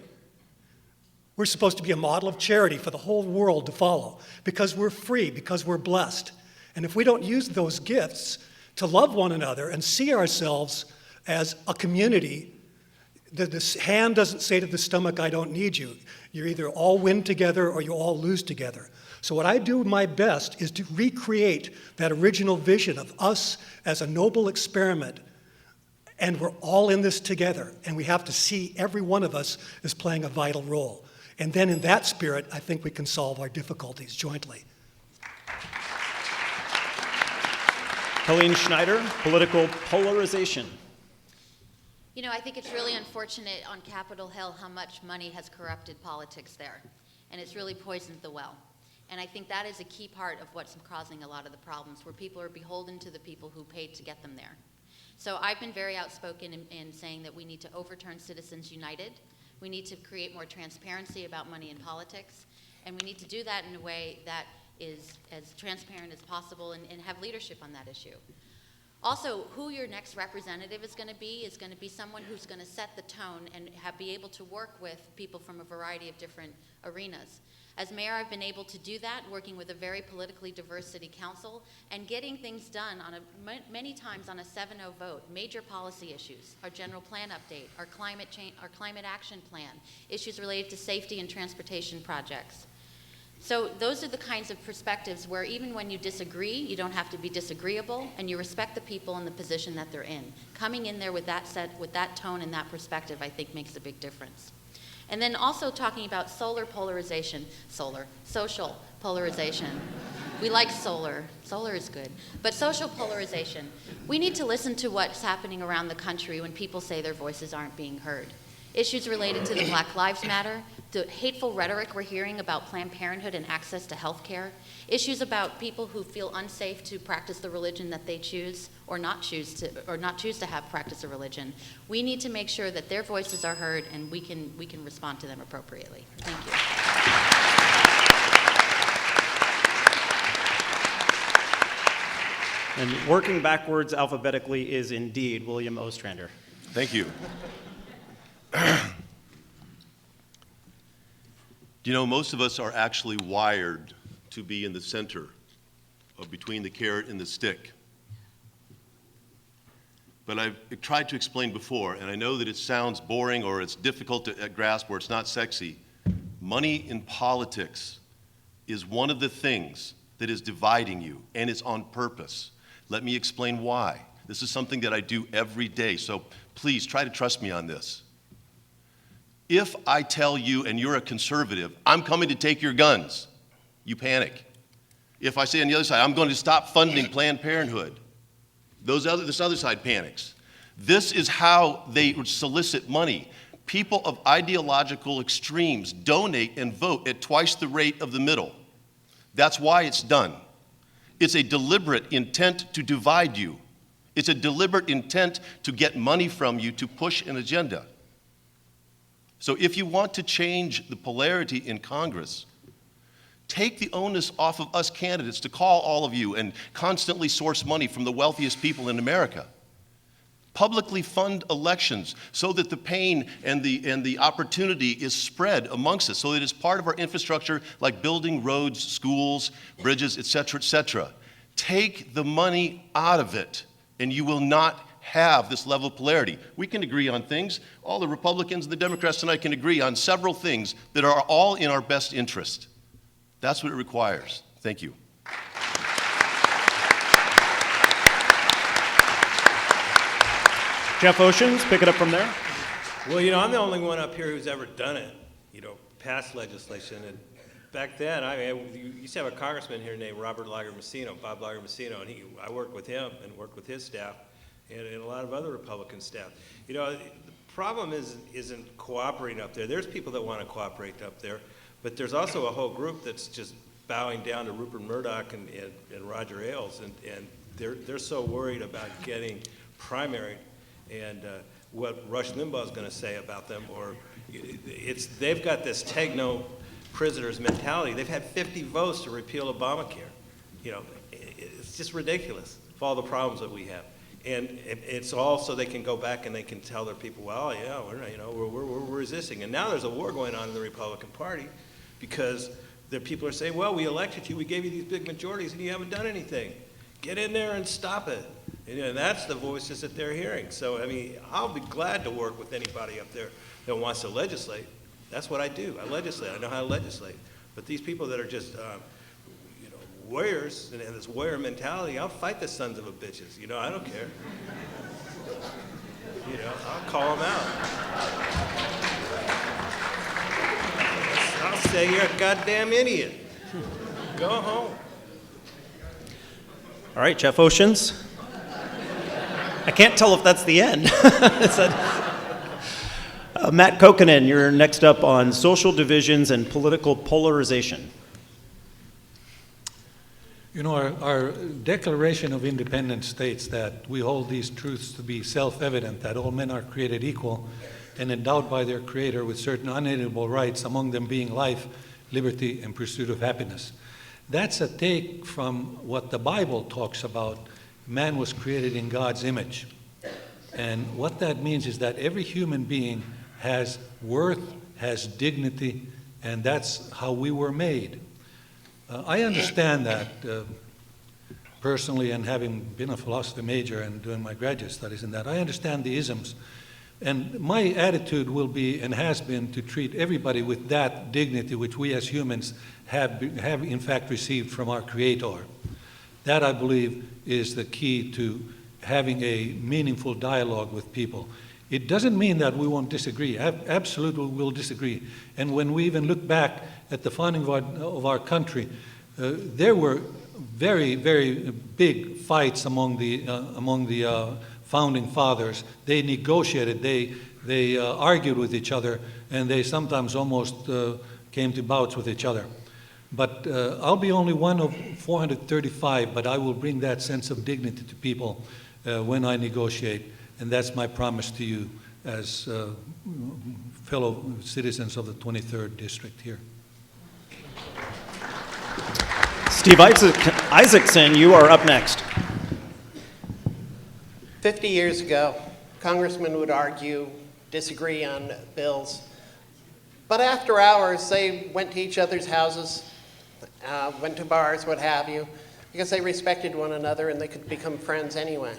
We're supposed to be a model of charity for the whole world to follow because we're free, because we're blessed. And if we don't use those gifts to love one another and see ourselves as a community, the hand doesn't say to the stomach, I don't need you. You either all win together or you all lose together. So what I do my best is to recreate that original vision of us as a noble experiment. And we're all in this together, and we have to see every one of us as playing a vital role. And then in that spirit, I think we can solve our difficulties jointly. Helene Schneider, political polarization. You know, I think it's really unfortunate on Capitol Hill how much money has corrupted politics there, and it's really poisoned the well. And I think that is a key part of what's causing a lot of the problems, where people are beholden to the people who paid to get them there. So I've been very outspoken in saying that we need to overturn Citizens United. We need to create more transparency about money in politics, and we need to do that in a way that is as transparent as possible and have leadership on that issue. Also, who your next representative is going to be someone who's going to set the tone and be able to work with people from a variety of different arenas. As mayor, I've been able to do that, working with a very politically diverse city council and getting things done on many times on a 7-0 vote. Major policy issues, our general plan update, our climate change, our climate action plan, issues related to safety and transportation projects. So those are the kinds of perspectives where even when you disagree, you don't have to be disagreeable, and you respect the people in the position that they're in. Coming in there with that tone and that perspective, I think makes a big difference. And then also talking about social polarization. We like solar is good. But social polarization, we need to listen to what's happening around the country when people say their voices aren't being heard. Issues related to the Black Lives Matter, the hateful rhetoric we're hearing about Planned Parenthood and access to health care, issues about people who feel unsafe to practice the religion that they choose or not choose to have practice a religion. We need to make sure that their voices are heard and we can respond to them appropriately. Thank you. And working backwards alphabetically is indeed William Ostrander. Thank you. You know, most of us are actually wired to be in the center of between the carrot and the stick. But I've tried to explain before, and I know that it sounds boring or it's difficult to grasp or it's not sexy. Money in politics is one of the things that is dividing you, and it's on purpose. Let me explain why. This is something that I do every day, so please try to trust me on this. If I tell you, and you're a conservative, I'm coming to take your guns, you panic. If I say on the other side, I'm going to stop funding Planned Parenthood, this other side panics. This is how they solicit money. People of ideological extremes donate and vote at twice the rate of the middle. That's why it's done. It's a deliberate intent to divide you. It's a deliberate intent to get money from you to push an agenda. So if you want to change the polarity in Congress, take the onus off of us candidates to call all of you and constantly source money from the wealthiest people in America. Publicly fund elections so that the pain and the opportunity is spread amongst us, so that it's part of our infrastructure like building roads, schools, bridges, et cetera, Take the money out of it, and you will not have this level of polarity. We can agree on things. All the Republicans and the Democrats tonight can agree on several things that are all in our best interest. That's what it requires. Thank you. Jeff Oceans, pick it up from there. Well, you know, I'm the only one up here who's ever done it, you know, passed legislation. And back then, I mean, you used to have a congressman here named Robert Lager-Messino, Bob Lager-Messino, and I worked with him and worked with his staff and a lot of other Republican staff. You know, the problem isn't cooperating up there. There's people that want to cooperate up there, but there's also a whole group that's just bowing down to Rupert Murdoch and Roger Ailes, and they're so worried about getting primary and what Rush Limbaugh is going to say about them, or they've got this take no prisoners mentality. They've had 50 votes to repeal Obamacare. You know, it's just ridiculous for all the problems that we have. And it's all so they can go back and they can tell their people, well, yeah, we're resisting. And now there's a war going on in the Republican Party because the people are saying, well, we elected you, we gave you these big majorities, and you haven't done anything. Get in there and stop it. And that's the voices that they're hearing. So, I mean, I'll be glad to work with anybody up there that wants to legislate. That's what I do. I legislate. I know how to legislate. But these people that are just, warriors and this warrior mentality, I'll fight the sons of a bitches. You know, I don't care. You know, I'll call them out. I'll say you're a goddamn idiot. Go home. All right, Jeff Oceans. I can't tell if that's the end. Matt Kokkonen, you're next up on social divisions and political polarization. You know, our Declaration of Independence states that we hold these truths to be self-evident, that all men are created equal and endowed by their Creator with certain unalienable rights, among them being life, liberty, and pursuit of happiness. That's a take from what the Bible talks about. Man was created in God's image. And what that means is that every human being has worth, has dignity, and that's how we were made. I understand that personally, and having been a philosophy major and doing my graduate studies in that, I understand the isms. And my attitude will be, and has been, to treat everybody with that dignity which we as humans have in fact received from our Creator. That, I believe, is the key to having a meaningful dialogue with people. It doesn't mean that we won't disagree. Absolutely we'll disagree. And when we even look back at the founding of our country, there were very, very big fights among the founding fathers. They negotiated, they argued with each other, and they sometimes almost came to bouts with each other. But I'll be only one of 435, but I will bring that sense of dignity to people when I negotiate, and that's my promise to you as fellow citizens of the 23rd District here. Steve Isaacson, you are up next. 50 years ago, congressmen would argue, disagree on bills, but after hours, they went to each other's houses, went to bars, what have you, because they respected one another and they could become friends anyway.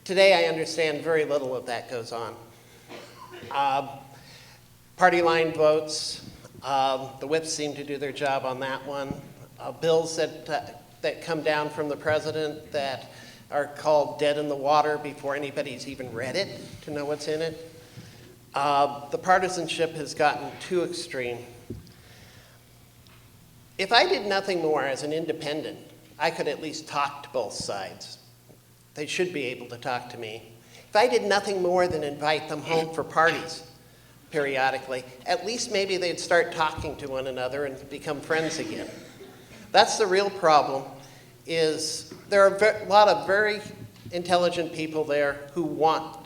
Today, I understand very little of that goes on. Party line votes, the whips seem to do their job on that one. Bills that come down from the president that are called dead in the water before anybody's even read it to know what's in it. The partisanship has gotten too extreme. If I did nothing more as an independent, I could at least talk to both sides. They should be able to talk to me. If I did nothing more than invite them home for parties periodically, at least maybe they'd start talking to one another and become friends again. That's the real problem, is there are a lot of very intelligent people there who want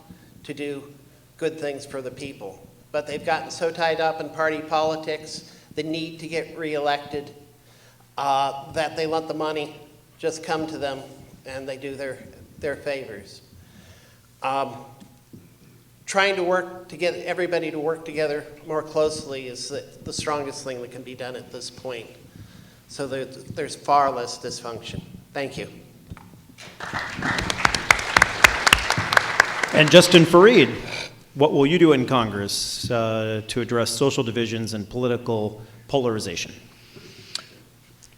to do good things for the people, but they've gotten so tied up in party politics, the need to get reelected, that they let the money just come to them and they do their favors. Trying to work to get everybody to work together more closely is the strongest thing that can be done at this point. So there's far less dysfunction. Thank you. And Justin Fareed, what will you do in Congress to address social divisions and political polarization?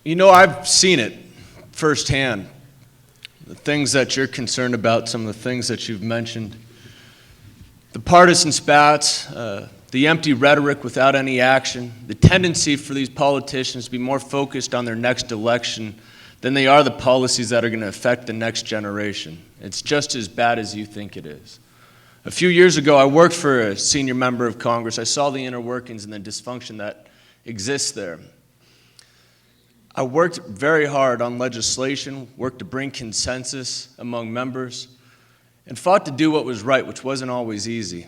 You know, I've seen it firsthand. The things that you're concerned about, some of the things that you've mentioned. The partisan spats, the empty rhetoric without any action, the tendency for these politicians to be more focused on their next election than they are the policies that are going to affect the next generation. It's just as bad as you think it is. A few years ago, I worked for a senior member of Congress. I saw the inner workings and the dysfunction that exists there. I worked very hard on legislation, worked to bring consensus among members, and fought to do what was right, which wasn't always easy.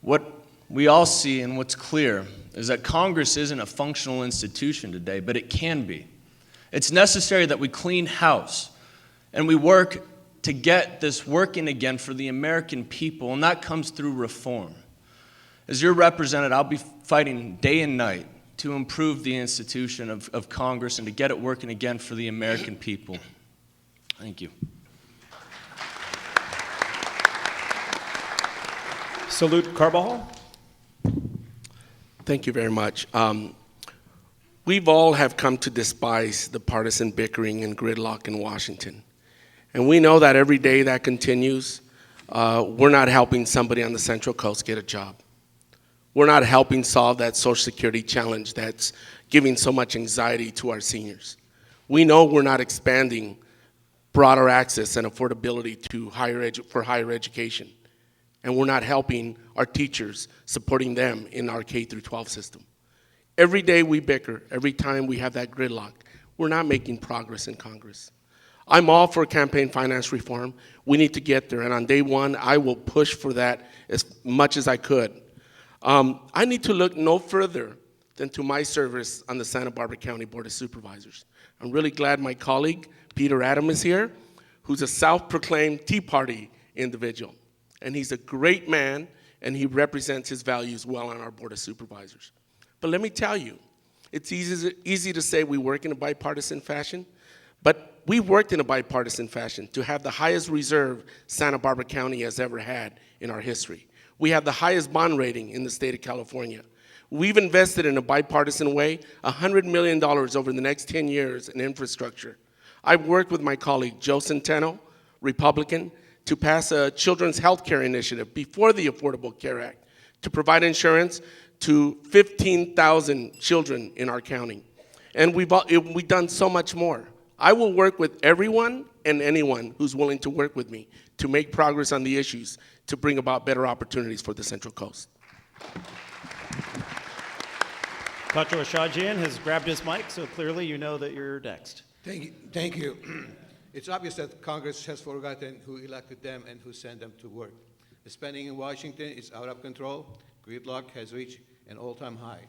What we all see and what's clear is that Congress isn't a functional institution today, but it can be. It's necessary that we clean house and we work to get this working again for the American people, and that comes through reform. As your representative, I'll be fighting day and night to improve the institution of Congress and to get it working again for the American people. Thank you. Salute Carbajal. Thank you very much. We've all have come to despise the partisan bickering and gridlock in Washington. And we know that every day that continues, we're not helping somebody on the Central Coast get a job. We're not helping solve that Social Security challenge that's giving so much anxiety to our seniors. We know we're not expanding broader access and affordability to higher education. And we're not helping our teachers, supporting them in our K through 12 system. Every day we bicker, every time we have that gridlock, we're not making progress in Congress. I'm all for campaign finance reform. We need to get there, and on day one, I will push for that as much as I could. I need to look no further than to my service on the Santa Barbara County Board of Supervisors. I'm really glad my colleague, Peter Adam, is here, who's a self-proclaimed Tea Party individual. And he's a great man, and he represents his values well on our Board of Supervisors. But let me tell you, it's easy to say we work in a bipartisan fashion, but we worked in a bipartisan fashion to have the highest reserve Santa Barbara County has ever had in our history. We have the highest bond rating in the state of California. We've invested in a bipartisan way $100 million over the next 10 years in infrastructure. I've worked with my colleague Joe Centeno, Republican, to pass a children's health care initiative before the Affordable Care Act to provide insurance to 15,000 children in our county. And we've done so much more. I will work with everyone and anyone who's willing to work with me to make progress on the issues to bring about better opportunities for the Central Coast. Kacho Ashajian has grabbed his mic, so clearly you know that you're next. Thank you. It's obvious that Congress has forgotten who elected them and who sent them to work. The spending in Washington is out of control. Gridlock has reached an all-time high.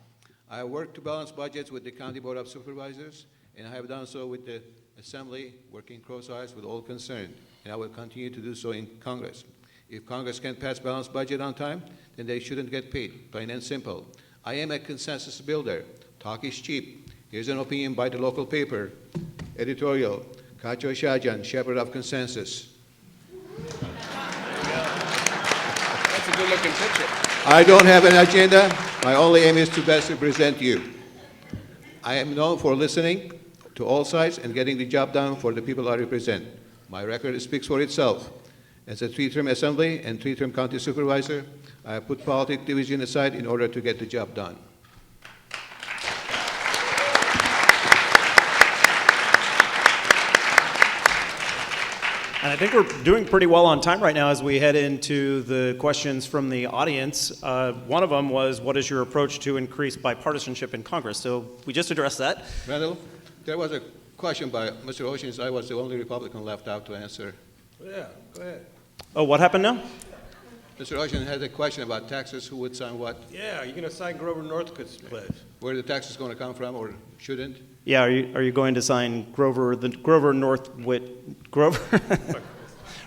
I have worked to balance budgets with the County Board of Supervisors, and I have done so with the Assembly, working cross-eyes with all concerned, and I will continue to do so in Congress. If Congress can't pass balanced budget on time, then they shouldn't get paid, plain and simple. I am a consensus builder. Talk is cheap. Here's an opinion by the local paper. Editorial, Kacho Ashajian, shepherd of consensus. That's a good-looking picture. I don't have an agenda. My only aim is to best represent you. I am known for listening to all sides and getting the job done for the people I represent. My record speaks for itself. As a three-term assembly and three-term county supervisor, I have put politics division aside in order to get the job done. And I think we're doing pretty well on time right now as we head into the questions from the audience. One of them was, what is your approach to increase bipartisanship in Congress? So we just addressed that. Randall, there was a question by Mr. Oceans. I was the only Republican left out to answer. Yeah, go ahead. Oh, what happened now? Mr. Ocean had a question about taxes, who would sign what, Yeah, are you going to sign Grover Northcote's pledge? where the tax is going to come from or shouldn't. Yeah, are you going to sign Grover's pledge?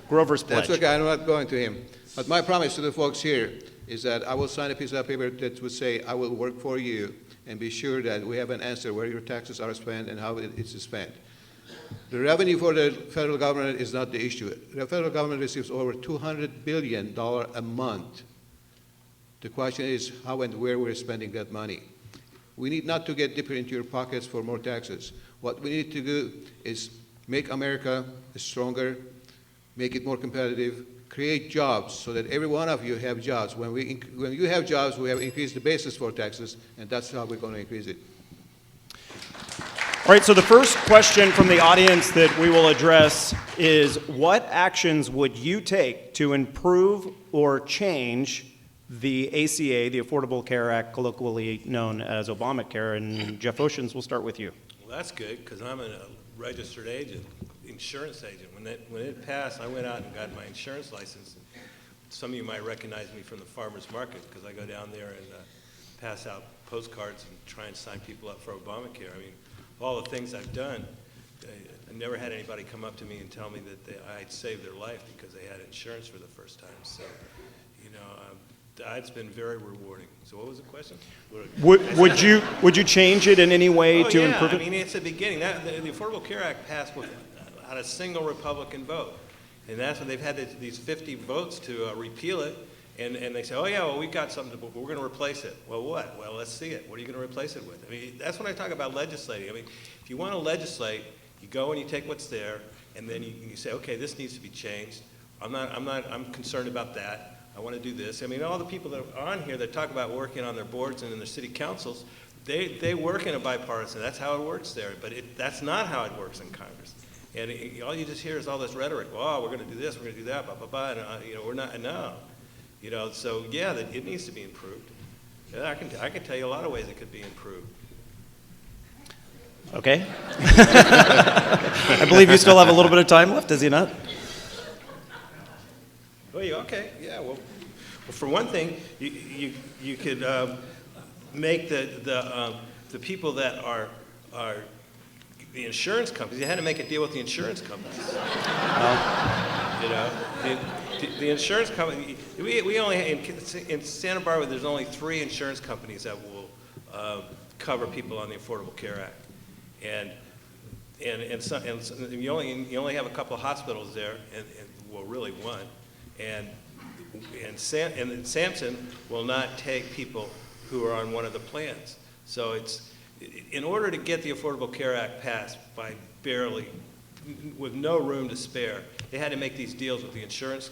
That's okay, I'm not going to him. But my promise to the folks here is that I will sign a piece of paper that would say, I will work for you and be sure that we have an answer where your taxes are spent and how it is spent. The revenue for the federal government is not the issue. The federal government receives over $200 billion a month. The question is how and where we're spending that money. We need not to get deeper into your pockets for more taxes. What we need to do is make America stronger, make it more competitive, create jobs so that every one of you have jobs. When you have jobs, we have increased the basis for taxes, and that's how we're going to increase it. All right, so the first question from the audience that we will address is, what actions would you take to improve or change the ACA, the Affordable Care Act, colloquially known as Obamacare? And Jeff Oceans, we'll start with you. Well, that's good, because I'm a registered agent, insurance agent. When it passed, I went out and got my insurance license. Some of you might recognize me from the farmer's market, because I go down there and pass out postcards and try and sign people up for Obamacare. I mean, all the things I've done, I never had anybody come up to me and tell me that I'd saved their life because they had insurance for the first time. So, you know, it's been very rewarding. So what was the question? Would you change it in any way to improve it? I mean, it's the beginning. The Affordable Care Act passed without a single Republican vote. And that's when they've had these 50 votes to repeal it. And they say, oh, yeah, well, we've got something, we're going to replace it. Well, what? Well, let's see it. What are you going to replace it with? I mean, that's when I talk about legislating. I mean, if you want to legislate, you go and you take what's there, and then you say, okay, this needs to be changed. I'm concerned about that. I want to do this. I mean, all the people that are on here that talk about working on their boards and in their city councils, they work in a bipartisan. That's how it works there. But that's not how it works in Congress. And all you just hear is all this rhetoric. Well, oh, we're going to do this, we're going to do that, blah, blah, blah. And, you know, we're not, no. You know, so yeah, it needs to be improved. Yeah, I can tell you a lot of ways it could be improved. Okay. I believe you still have a little bit of time left, does he not? Oh, yeah, okay, yeah. Well, for one thing, you could make the people that are the insurance companies. You had to make a deal with the insurance companies. You know. The insurance company, we only, in Santa Barbara, there's only 3 insurance companies that will cover people on the Affordable Care Act. And you only have a couple of hospitals there, and well, really one. And Sampson will not take people who are on one of the plans. So in order to get the Affordable Care Act passed by barely, with no room to spare, they had to make these deals with the insurance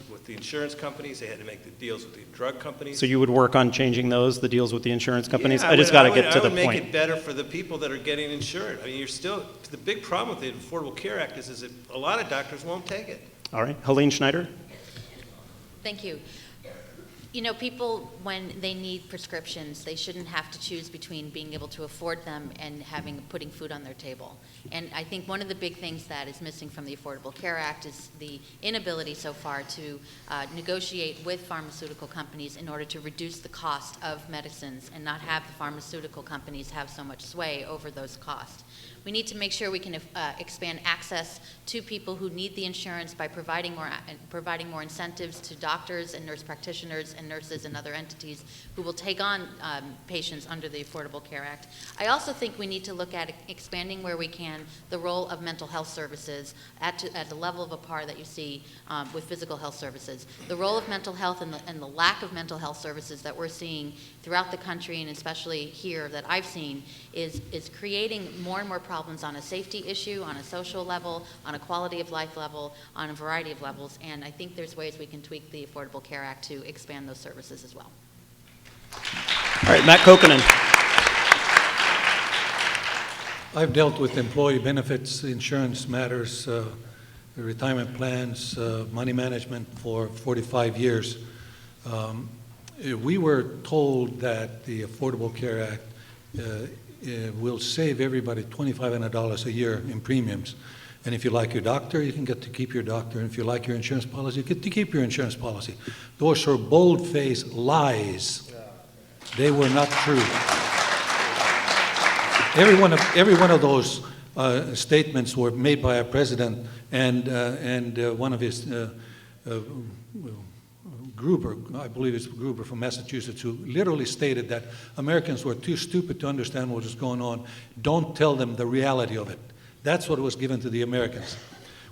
companies. They had to make the deals with the drug companies. So you would work on changing those, the deals with the insurance companies? Yeah, I just got to get to the point. I would make point. it better for the people that are getting insured. I mean, the big problem with the Affordable Care Act is that a lot of doctors won't take it. All right, Helene Schneider? Thank you. You know, people, when they need prescriptions, they shouldn't have to choose between being able to afford them and putting food on their table. And I think one of the big things that is missing from the Affordable Care Act is the inability so far to negotiate with pharmaceutical companies in order to reduce the cost of medicines and not have the pharmaceutical companies have so much sway over those costs. We need to make sure we can expand access to people who need the insurance by providing more incentives to doctors and nurse practitioners and nurses and other entities who will take on patients under the Affordable Care Act. I also think we need to look at expanding where we can the role of mental health services at the level of a par that you see with physical health services. The role of mental health and the lack of mental health services that we're seeing throughout the country and especially here that I've seen is creating more and more problems problems on a safety issue, on a social level, on a quality of life level, on a variety of levels, and I think there's ways we can tweak the Affordable Care Act to expand those services as well. All right, Matt Kokkonen. I've dealt with employee benefits, insurance matters, retirement plans, money management for 45 years. We were told that the Affordable Care Act will save everybody $2,500 a year in premiums. And if you like your doctor, you can get to keep your doctor. And if you like your insurance policy, you get to keep your insurance policy. Those are bold-faced lies. They were not true. Every one of those statements were made by a president and one of his Gruber, I believe it's Gruber from Massachusetts, who literally stated that Americans were too stupid to understand what was going on. Don't tell them the reality of it. That's what was given to the Americans.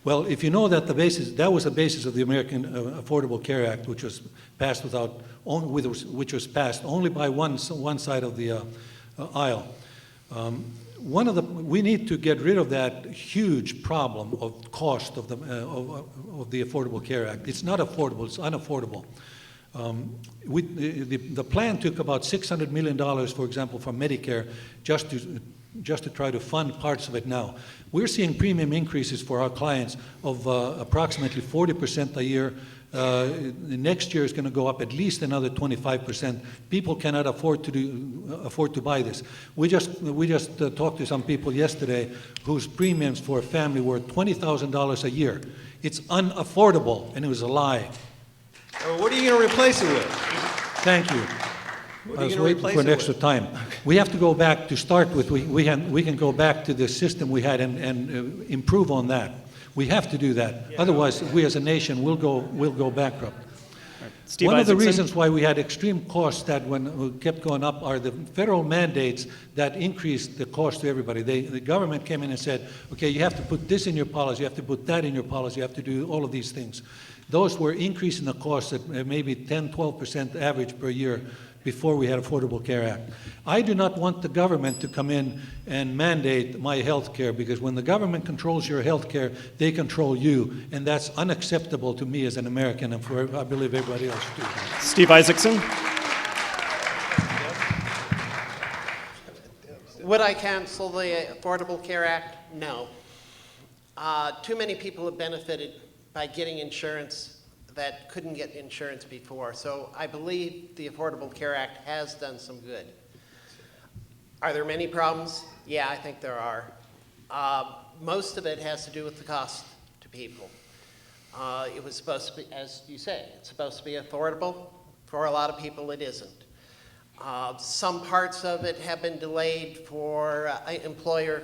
Well, if you know that that was the basis of the American Affordable Care Act, which was passed which was passed only by one side of the aisle. We need to get rid of that huge problem of cost of the Affordable Care Act. It's not affordable, it's unaffordable. The plan took about $600 million, for example, from Medicare, just to try to fund parts of it now. We're seeing premium increases for our clients of approximately 40% a year. Next year is going to go up at least another 25%. People cannot afford to buy this. We just talked to some people yesterday whose premiums for a family were $20,000 a year. It's unaffordable, and it was a lie. What are you going to replace it with? Thank you. I was waiting for an extra time. We have to go back to start with. We can go back to the system we had and improve on that. We have to do that. Yeah. Otherwise, we as a nation will go bankrupt. Steve One of the Isaacson. reasons why we had extreme costs that kept going up are the federal mandates that increased the cost to everybody. The government came in and said, okay, you have to put this in your policy, you have to put that in your policy, you have to do all of these things. Those were increasing the cost at maybe 10, 12% average per year before we had Affordable Care Act. I do not want the government to come in and mandate my health care, because when the government controls your health care, they control you, and that's unacceptable to me as an American, and for, I believe, everybody else too. Steve Isaacson. Would I cancel the Affordable Care Act? No. Too many people have benefited by getting insurance that couldn't get insurance before. So I believe the Affordable Care Act has done some good. Are there many problems? Yeah, I think there are. Most of it has to do with the cost to people. It was supposed to be, as you say, it's supposed to be affordable. For a lot of people, it isn't. Some parts of it have been delayed for employer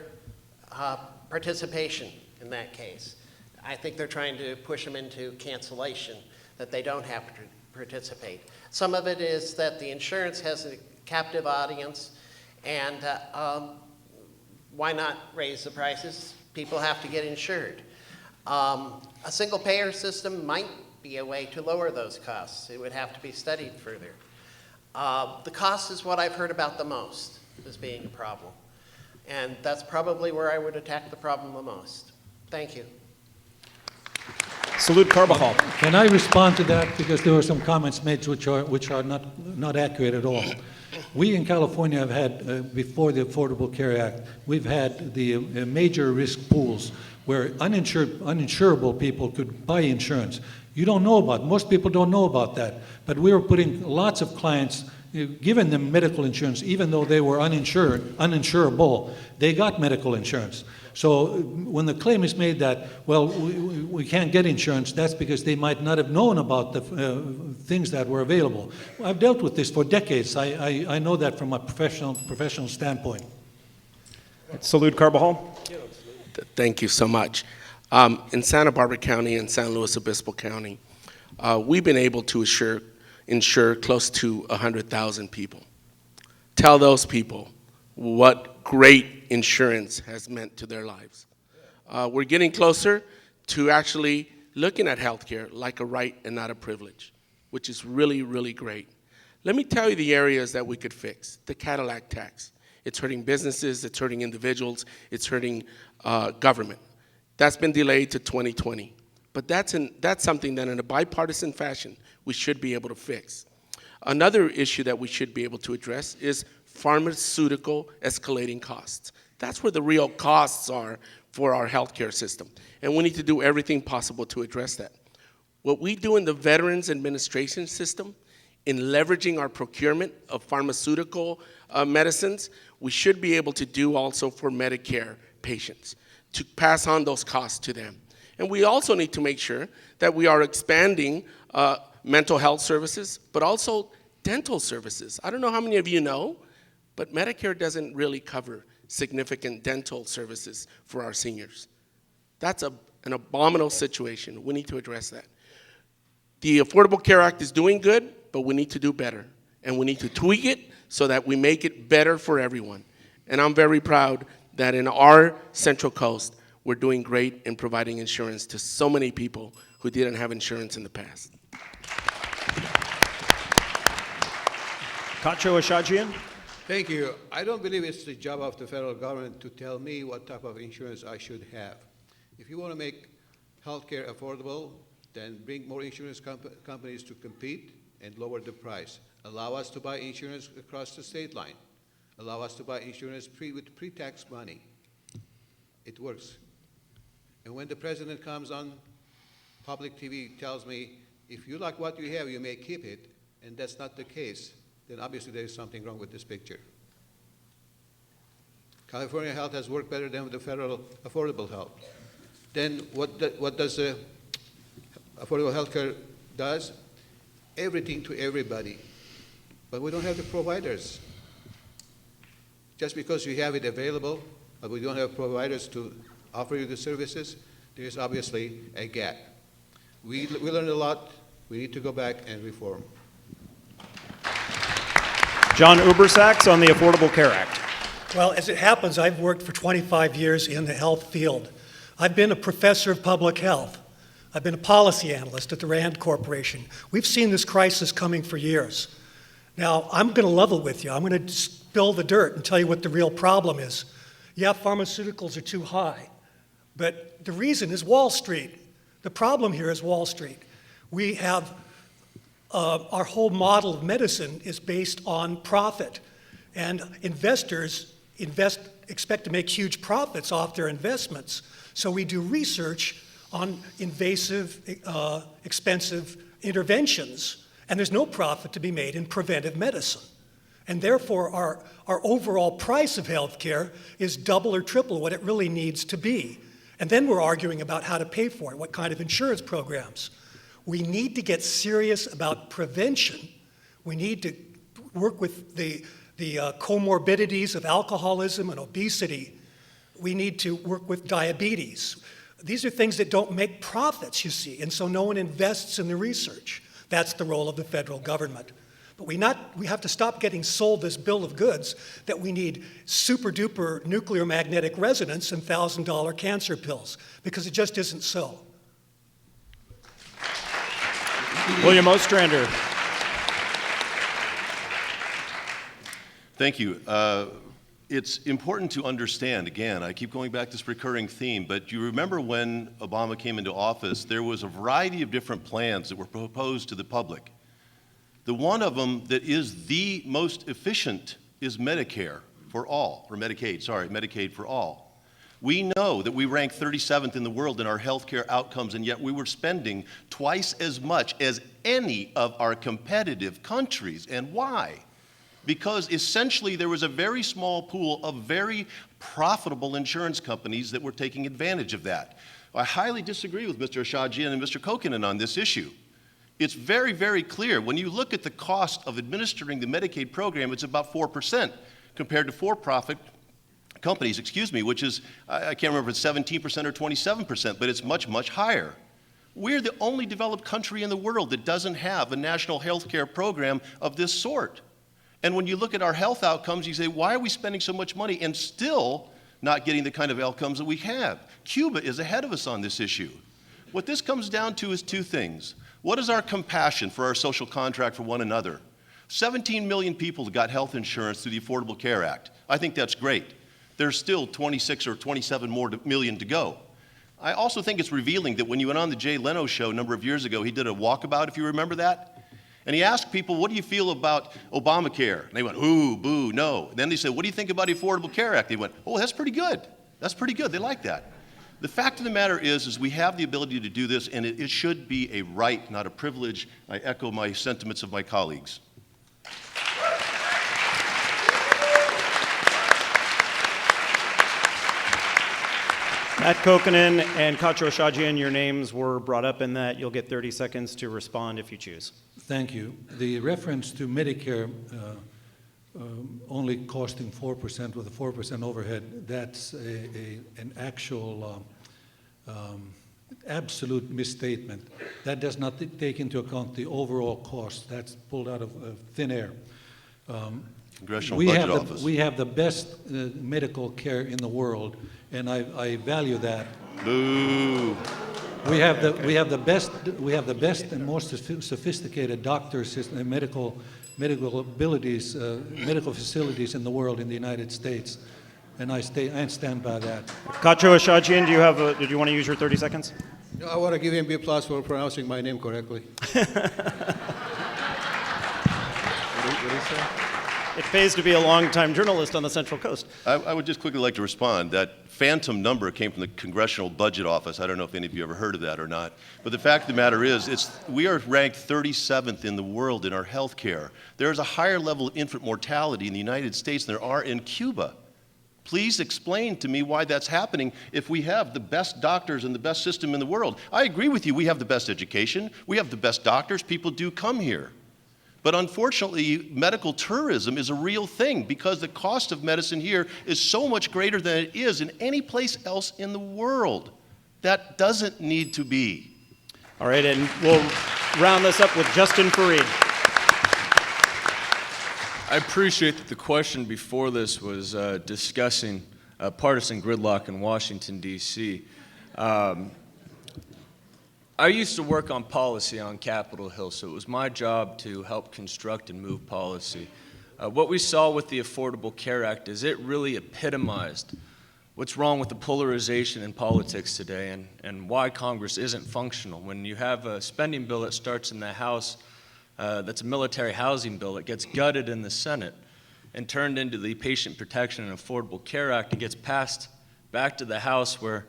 participation in that case. I think they're trying to push them into cancellation, that they don't have to participate. Some of it is that the insurance has a captive audience, and why not raise the prices? People have to get insured. A single payer system might be a way to lower those costs. It would have to be studied further. The cost is what I've heard about the most as being a problem. And that's probably where I would attack the problem the most. Thank you. Salud Carbajal. Can I respond to that? Because there were some comments made which are not accurate at all. We in California have had, before the Affordable Care Act, we've had the major risk pools where uninsurable people could buy insurance. You don't know about, most people don't know about that, but we were putting lots of clients, giving them medical insurance, even though they were uninsurable, they got medical insurance. So when the claim is made that, well, we can't get insurance, that's because they might not have known about the things that were available. I've dealt with this for decades. I know that from a professional standpoint. Salud Carbajal. Thank you so much. In Santa Barbara County and San Luis Obispo County, we've been able to insure close to 100,000 people. Tell those people what great insurance has meant to their lives. We're getting closer to actually looking at healthcare like a right and not a privilege, which is really, really great. Let me tell you the areas that we could fix. The Cadillac tax. It's hurting businesses, it's hurting individuals, it's hurting government. That's been delayed to 2020. But that's something that in a bipartisan fashion we should be able to fix. Another issue that we should be able to address is pharmaceutical escalating costs. That's where the real costs are for our healthcare system. And we need to do everything possible to address that. What we do in the Veterans Administration system, in leveraging our procurement of pharmaceutical medicines, we should be able to do also for Medicare patients, to pass on those costs to them. And we also need to make sure that we are expanding mental health services, but also dental services. I don't know how many of you know, but Medicare doesn't really cover significant dental services for our seniors. That's an abominable situation. We need to address that. The Affordable Care Act is doing good, but we need to do better. And we need to tweak it so that we make it better for everyone. And I'm very proud that in our Central Coast, we're doing great in providing insurance to so many people who didn't have insurance in the past. Kacho Ashajian. Thank you. I don't believe it's the job of the federal government to tell me what type of insurance I should have. If you want to make healthcare affordable, then bring more insurance companies to compete and lower the price. Allow us to buy insurance across the state line. Allow us to buy insurance with pre-tax money. It works. And when the president comes on public TV, tells me, if you like what you have, you may keep it, and that's not the case, then obviously there is something wrong with this picture. California Health has worked better than the federal affordable health. Then what does the affordable health care does? Everything to everybody. But we don't have the providers. Just because you have it available, but we don't have providers to offer you the services, there is obviously a gap. We learned a lot. We need to go back and reform. John Ubersachs on the Affordable Care Act. Well, as it happens, I've worked for 25 years in the health field. I've been a professor of public health. I've been a policy analyst at the RAND Corporation. We've seen this crisis coming for years. Now, I'm going to level with you. I'm going to spill the dirt and tell you what the real problem is. Yeah, pharmaceuticals are too high, but the reason is Wall Street. The problem here is Wall Street. We have our whole model of medicine is based on profit, and investors expect to make huge profits off their investments. So we do research on invasive, expensive interventions, and there's no profit to be made in preventive medicine. And therefore, our overall price of health care is double or triple what it really needs to be. And then we're arguing about how to pay for it, what kind of insurance programs. We need to get serious about prevention. We need to work with the comorbidities of alcoholism and obesity. We need to work with diabetes. These are things that don't make profits, you see, and so no one invests in the research. That's the role of the federal government. But we have to stop getting sold this bill of goods that we need super-duper nuclear magnetic resonance and $1,000 cancer pills, because it just isn't so. William Ostrander. Thank you. It's important to understand, again, I keep going back to this recurring theme, but you remember when Obama came into office, there was a variety of different plans that were proposed to the public. The one of them that is the most efficient is Medicare for all, or Medicaid for all. We know that we rank 37th in the world in our healthcare outcomes, and yet we were spending twice as much as any of our competitive countries. And why? Because essentially there was a very small pool of very profitable insurance companies that were taking advantage of that. I highly disagree with Mr. Ashajian and Mr. Kokkonen on this issue. It's very, very clear. When you look at the cost of administering the Medicaid program, it's about 4% compared to for-profit companies, which is, I can't remember if it's 17% or 27%, but it's much, much higher. We're the only developed country in the world that doesn't have a national health care program of this sort. And when you look at our health outcomes, you say, why are we spending so much money and still not getting the kind of outcomes that we have? Cuba is ahead of us on this issue. What this comes down to is two things. What is our compassion for our social contract for one another? 17 million people got health insurance through the Affordable Care Act. I think that's great. There's still 26 or 27 more million to go. I also think it's revealing that when you went on the Jay Leno show a number of years ago, he did a walkabout, if you remember that. And he asked people, what do you feel about Obamacare? And they went, ooh, boo, no. And then they said, what do you think about the Affordable Care Act? They went, oh, that's pretty good. That's pretty good. They like that. The fact of the matter is we have the ability to do this, and it should be a right, not a privilege. I echo my sentiments of my colleagues. Matt Kokkonen and Kacho Shajian, your names were brought up in that. You'll get 30 seconds to respond if you choose. Thank you. The reference to Medicare only costing 4% with a 4% overhead, that's an actual absolute misstatement. That does not take into account the overall cost. That's pulled out of thin air. Congressional Budget Office. We have the best medical care in the world, and I value that. Boo. We have the best and most sophisticated doctors and medical facilities in the world in the United States, and I stand by that. Kacho Shajian, did you want to use your 30 seconds? No, I want to give him B+ for pronouncing my name correctly. It pays to be a long-time journalist on the Central Coast. I would just quickly like to respond. That phantom number came from the Congressional Budget Office. I don't know if any of you ever heard of that or not. But the fact of the matter is, we are ranked 37th in the world in our health care. There is a higher level of infant mortality in the United States than there are in Cuba. Please explain to me why that's happening if we have the best doctors and the best system in the world. I agree with you. We have the best education. We have the best doctors. People do come here. But unfortunately, medical tourism is a real thing because the cost of medicine here is so much greater than it is in any place else in the world. That doesn't need to be. All right, and we'll round this up with Justin Fareed. I appreciate that the question before this was discussing partisan gridlock in Washington, D.C. I used to work on policy on Capitol Hill, so it was my job to help construct and move policy. What we saw with the Affordable Care Act is it really epitomized what's wrong with the polarization in politics today and why Congress isn't functional. When you have a spending bill that starts in the House that's a military housing bill, it gets gutted in the Senate and turned into the Patient Protection and Affordable Care Act and gets passed back to the House where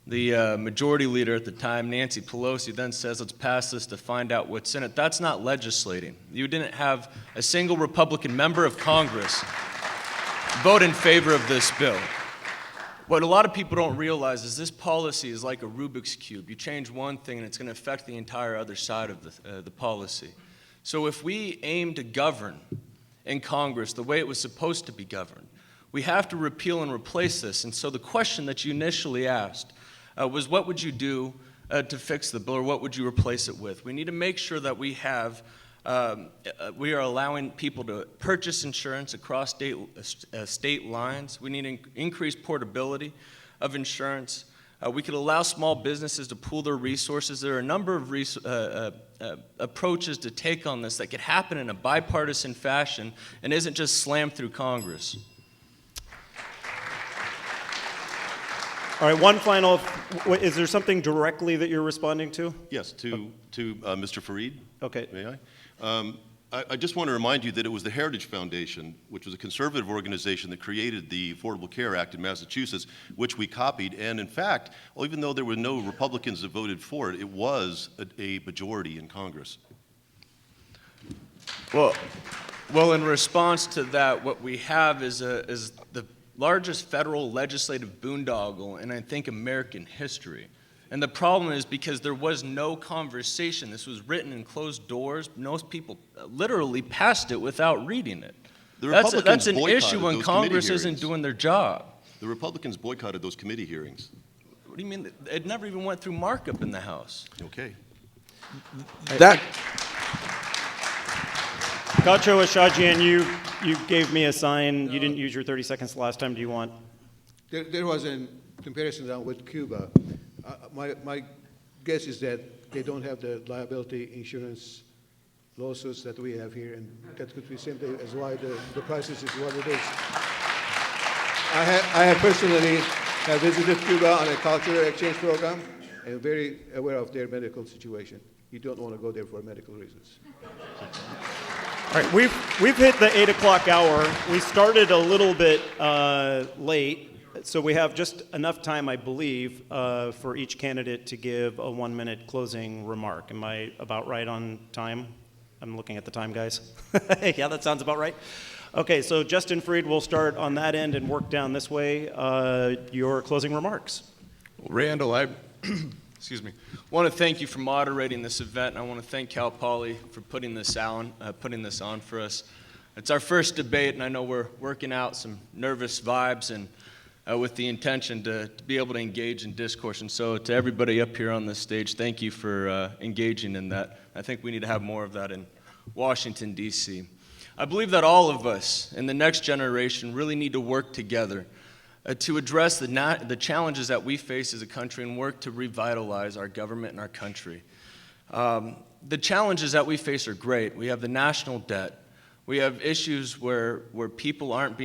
the majority leader at the time, Nancy Pelosi, then says, let's pass this to find out what's in it. That's not legislating. You didn't have a single Republican member of Congress vote in favor of this bill. What a lot of people don't realize is this policy is like a Rubik's Cube. You change one thing and it's going to affect the entire other side of the policy. So if we aim to govern in Congress the way it was supposed to be governed, we have to repeal and replace this. And so the question that you initially asked was what would you do to fix the bill, or what would you replace it with? We need to make sure that we are allowing people to purchase insurance across state lines. We need increased portability of insurance. We could allow small businesses to pool their resources. There are a number of approaches to take on this that could happen in a bipartisan fashion and isn't just slammed through Congress. All right, one final, is there something directly that you're responding to? Yes, to Mr. Fareed. Okay. May I? I just want to remind you that it was the Heritage Foundation, which was a conservative organization that created the Affordable Care Act in Massachusetts, which we copied. And in fact, even though there were no Republicans that voted for it, it was a majority in Congress. Well, in response to that, what we have is the largest federal legislative boondoggle in, I think, American history. And the problem is because there was no conversation. This was written in closed doors. Most people literally passed it without reading it. That's an issue when Congress isn't doing their job. The Republicans boycotted those committee hearings. What do you mean? It never even went through markup in the House. Okay. Kacho Shajian, you gave me a sign. You didn't use your 30 seconds last time. Do you want? There was a comparison done with Cuba. My guess is that they don't have the liability insurance lawsuits that we have here, and that could be simply as why the crisis is what it is. I have personally visited Cuba on a cultural exchange program and very aware of their medical situation. You don't want to go there for medical reasons. All right, we've hit the 8 o'clock hour. We started a little bit late, so we have just enough time, I believe, for each candidate to give a 1-minute closing remark. Am I about right on time? I'm looking at the time, guys. Yeah, that sounds about right. Okay, so Justin Freed will start on that end and work down this way. Your closing remarks. Randall, I want to thank you for moderating this event, and I want to thank Cal Poly for putting this on for us. It's our first debate, and I know we're working out some nervous vibes and with the intention to be able to engage in discourse. And so to everybody up here on this stage, thank you for engaging in that. I think we need to have more of that in Washington, D.C. I believe that all of us in the next generation really need to work together to address the challenges that we face as a country and work to revitalize our government and our country. The challenges that we face are great. We have the national debt. We have issues where people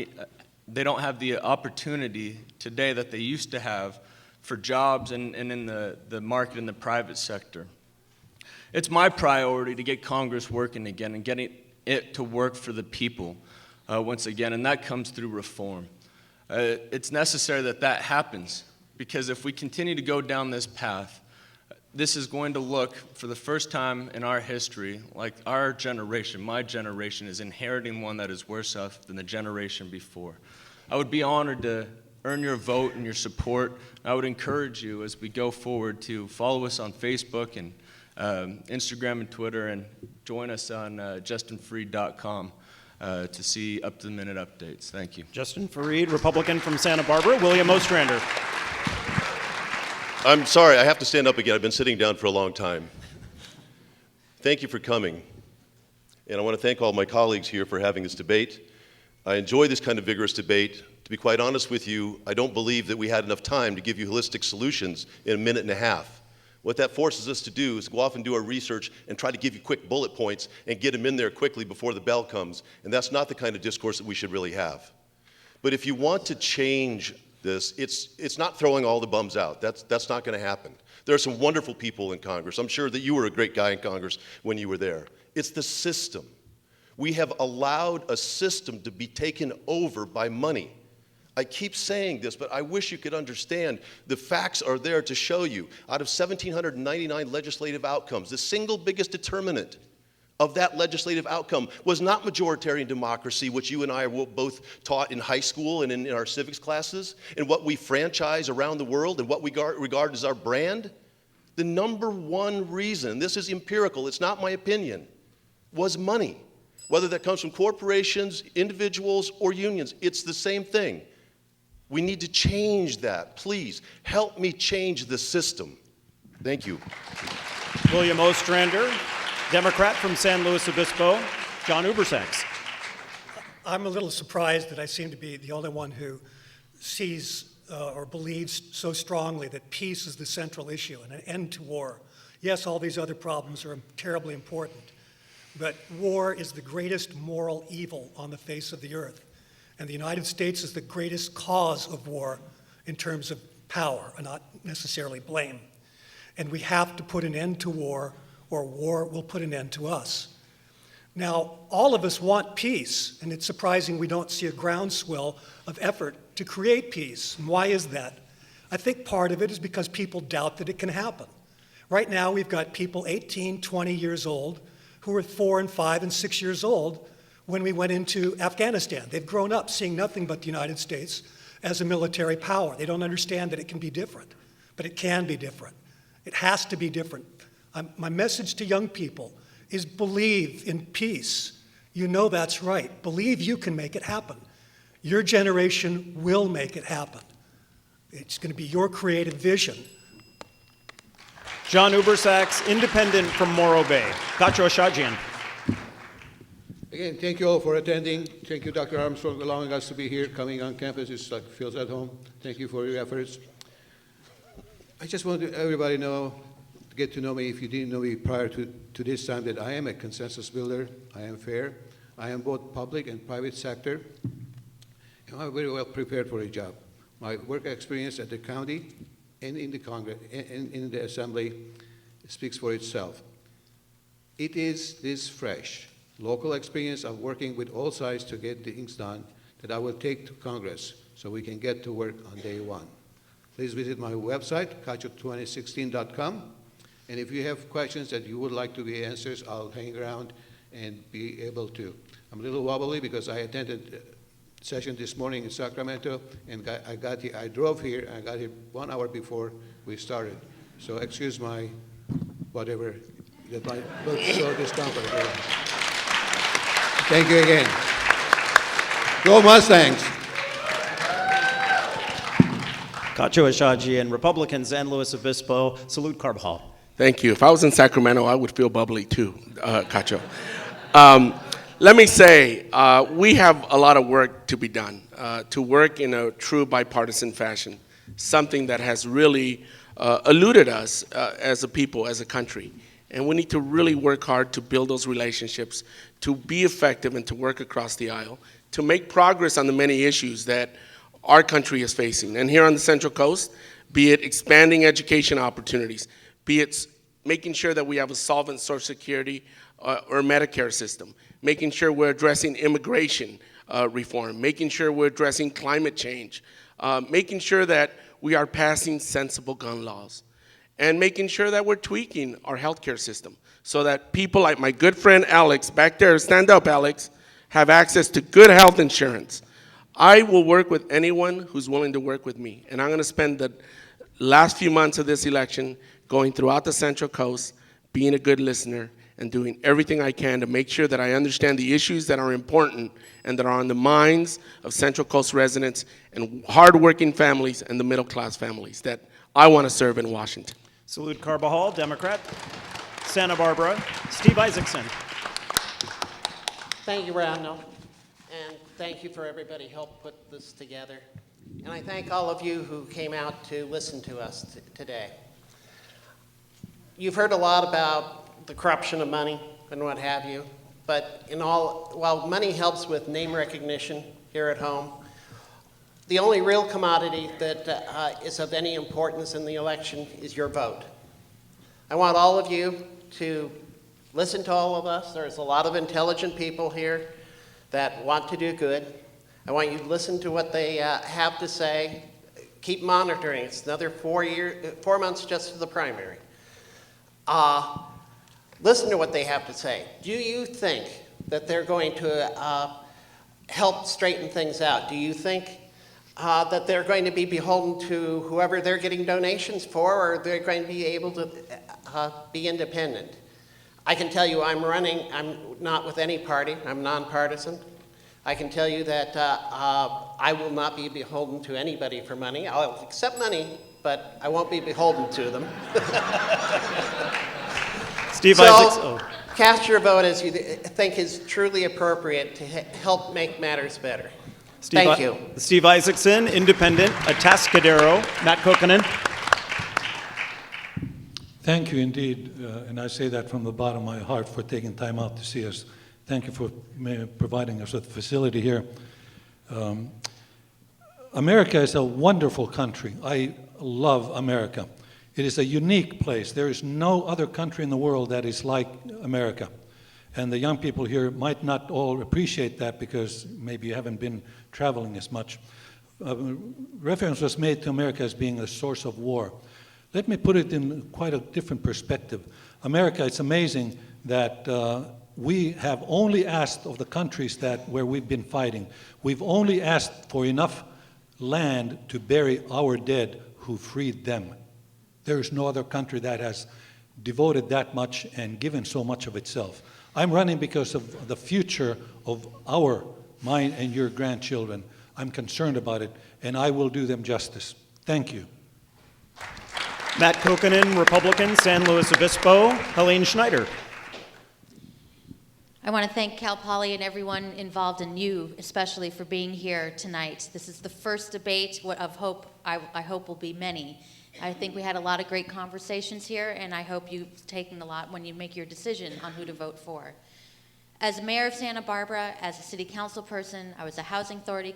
they don't have the opportunity today that they used to have for jobs and in the market in the private sector. It's my priority to get Congress working again and getting it to work for the people once again, and that comes through reform. It's necessary that happens, because if we continue to go down this path, this is going to look, for the first time in our history, like our generation, my generation, is inheriting one that is worse off than the generation before. I would be honored to earn your vote and your support. I would encourage you as we go forward to follow us on Facebook and Instagram and Twitter, and join us on justinfreed.com to see up-to-the-minute updates. Thank you. Justin Freed, Republican from Santa Barbara. William Ostrander. I'm sorry, I have to stand up again. I've been sitting down for a long time. Thank you for coming. And I want to thank all my colleagues here for having this debate. I enjoy this kind of vigorous debate. To be quite honest with you, I don't believe that we had enough time to give you holistic solutions in a minute and a half. What that forces us to do is go off and do our research and try to give you quick bullet points and get them in there quickly before the bell comes. And that's not the kind of discourse that we should really have. But if you want to change this, it's not throwing all the bums out. That's not going to happen. There are some wonderful people in Congress. I'm sure that you were a great guy in Congress when you were there. It's the system. We have allowed a system to be taken over by money. I keep saying this, but I wish you could understand. The facts are there to show you. Out of 1,799 legislative outcomes, the single biggest determinant of that legislative outcome was not majoritarian democracy, which you and I are both taught in high school and in our civics classes, and what we franchise around the world and what we regard as our brand. The number one reason, this is empirical, it's not my opinion, was money. Whether that comes from corporations, individuals, or unions, it's the same thing. We need to change that. Please, help me change the system. Thank you. William Ostrander, Democrat from San Luis Obispo. John Ubersax. I'm a little surprised that I seem to be the only one who sees or believes so strongly that peace is the central issue and an end to war. Yes, all these other problems are terribly important, but war is the greatest moral evil on the face of the earth. And the United States is the greatest cause of war in terms of power, and not necessarily blame. And we have to put an end to war, or war will put an end to us. Now, all of us want peace, and it's surprising we don't see a groundswell of effort to create peace. And why is that? I think part of it is because people doubt that it can happen. Right now, we've got people 18, 20 years old who were 4 and 5 and 6 years old when we went into Afghanistan. They've grown up seeing nothing but the United States as a military power. They don't understand that it can be different, but it can be different. It has to be different. My message to young people is believe in peace. You know that's right. Believe you can make it happen. Your generation will make it happen. It's going to be your creative vision. John Ubersax, independent from Morro Bay. Kacho Shajian. Again, thank you all for attending. Thank you, Dr. Armstrong, for allowing us to be here, coming on campus. It feels at home. Thank you for your efforts. I just want everybody to know get to know me, if you didn't know me prior to this time, that I am a consensus builder. I am fair. I am both public and private sector. And I'm very well prepared for a job. My work experience at the county and in the Congress and in the Assembly speaks for itself. It is this fresh, local experience of working with all sides to get things done that I will take to Congress so we can get to work on day one. Please visit my website, cacho2016.com. And if you have questions that you would like to be answered, I'll hang around and be able to. I'm a little wobbly because I attended a session this morning in Sacramento, and I drove here, and I got here 1 hour before we started. So excuse my whatever that might look so discomfortable. Thank you again. Go Mustangs! Cacho Ashaji and Republican San Luis Obispo, Salud Carbajal. Thank you. If I was in Sacramento, I would feel bubbly too, Cacho. Let me say, we have a lot of work to be done, to work in a true bipartisan fashion, something that has really eluded us as a people, as a country. And we need to really work hard to build those relationships, to be effective and to work across the aisle, to make progress on the many issues that our country is facing. And here on the Central Coast, be it expanding education opportunities, be it making sure that we have a solvent Social Security or Medicare system, making sure we're addressing immigration reform, making sure we're addressing climate change, making sure that we are passing sensible gun laws, and making sure that we're tweaking our healthcare system so that people like my good friend Alex, back there, stand up Alex, have access to good health insurance. I will work with anyone who's willing to work with me, and I'm going to spend the last few months of this election going throughout the Central Coast, being a good listener, and doing everything I can to make sure that I understand the issues that are important and that are on the minds of Central Coast residents and hardworking families and the middle-class families that I want to serve in Washington. Salud Carbajal, Democrat. Santa Barbara, Steve Isaacson. Thank you, Randall, and thank you for everybody who helped put this together. And I thank all of you who came out to listen to us today. You've heard a lot about the corruption of money and what have you, but while money helps with name recognition here at home, the only real commodity that is of any importance in the election is your vote. I want all of you to listen to all of us. There's a lot of intelligent people here that want to do good. I want you to listen to what they have to say. Keep monitoring. It's another 4 months just to the primary. Listen to what they have to say. Do you think that they're going to help straighten things out? Do you think that they're going to be beholden to whoever they're getting donations for, or they're going to be able to be independent? I can tell you I'm not with any party. I'm nonpartisan. I can tell you that I will not be beholden to anybody for money. I'll accept money, but I won't be beholden to them. Steve Isaacson. Cast your vote as you think is truly appropriate to help make matters better. Thank you. Steve Isaacson, Independent, Atascadero, Matt Kokkonen. Thank you indeed, and I say that from the bottom of my heart, for taking time out to see us. Thank you for providing us with a facility here. America is a wonderful country. I love America. It is a unique place. There is no other country in the world that is like America. And the young people here might not all appreciate that because maybe you haven't been traveling as much. Reference was made to America as being a source of war. Let me put it in quite a different perspective. America, it's amazing that we have only asked of the countries where we've been fighting, we've only asked for enough land to bury our dead who freed them. There is no other country that has devoted that much and given so much of itself. I'm running because of the future of mine and your grandchildren. I'm concerned about it, and I will do them justice. Thank you. Matt Kokkonen, Republican, San Luis Obispo, Helene Schneider. I want to thank Cal Poly and everyone involved, and you especially, for being here tonight. This is the first debate of hope, I hope will be many, I think we had a lot of great conversations here, and I hope you've taken a lot when you make your decision on who to vote for. As mayor of Santa Barbara, as a city council person, I was a housing authority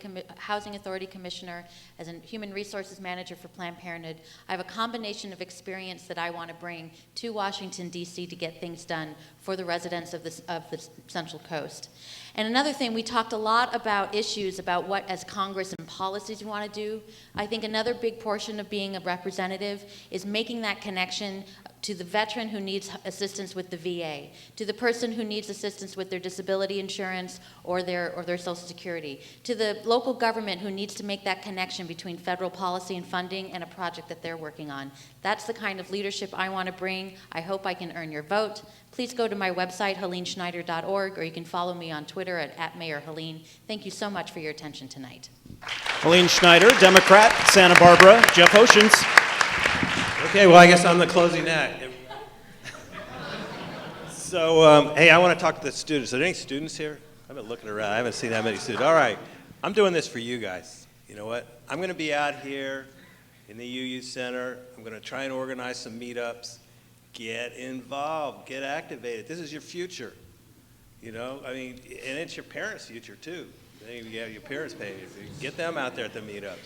commissioner, as a human resources manager for Planned Parenthood. I have a combination of experience that I want to bring to Washington, D.C. to get things done for the residents of the Central Coast. And another thing, we talked a lot about issues about what, as Congress and policies we want to do. I think another big portion of being a representative is making that connection to the veteran who needs assistance with the VA, to the person who needs assistance with their disability insurance or their Social Security, to the local government who needs to make that connection between federal policy and funding and a project that they're working on. That's the kind of leadership I want to bring. I hope I can earn your vote. Please go to my website, HeleneSchneider.org, or you can follow me on Twitter at Mayor Helene. Thank you so much for your attention tonight. Helene Schneider, Democrat, Santa Barbara. Jeff Oceans. Okay, well, I guess I'm the closing act. So, hey, I want to talk to the students. Are there any students here? I've been looking around. I haven't seen that many students. All right, I'm doing this for you guys. You know what? I'm going to be out here in the UU Center. I'm going to try and organize some meetups. Get involved. Get activated. This is your future. You know, I mean, and it's your parents' future, too. You have your parents paying you. Get them out there at the meetups.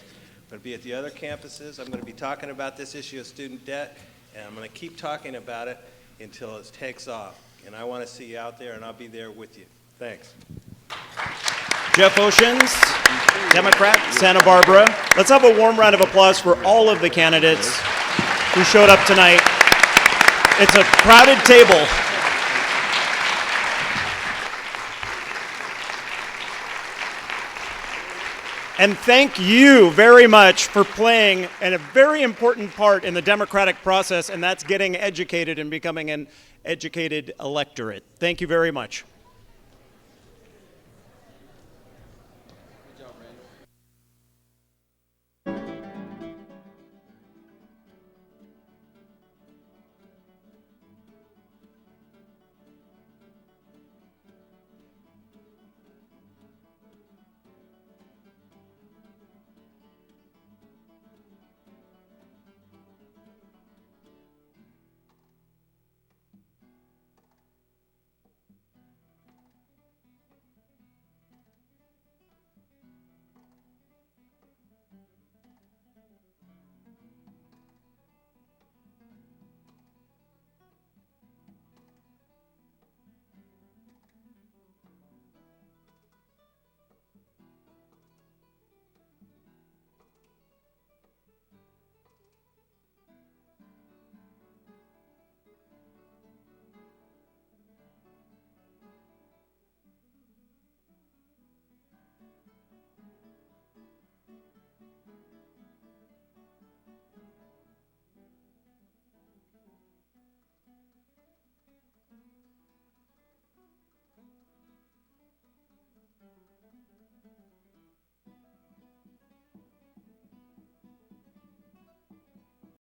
I'm going to be at the other campuses. I'm going to be talking about this issue of student debt, and I'm going to keep talking about it until it takes off. And I want to see you out there, and I'll be there with you. Thanks. Jeff Oceans, Democrat, Santa Barbara. Let's have a warm round of applause for all of the candidates who showed up tonight. It's a crowded table. And thank you very much for playing a very important part in the democratic process, and that's getting educated and becoming an educated electorate. Thank you very much.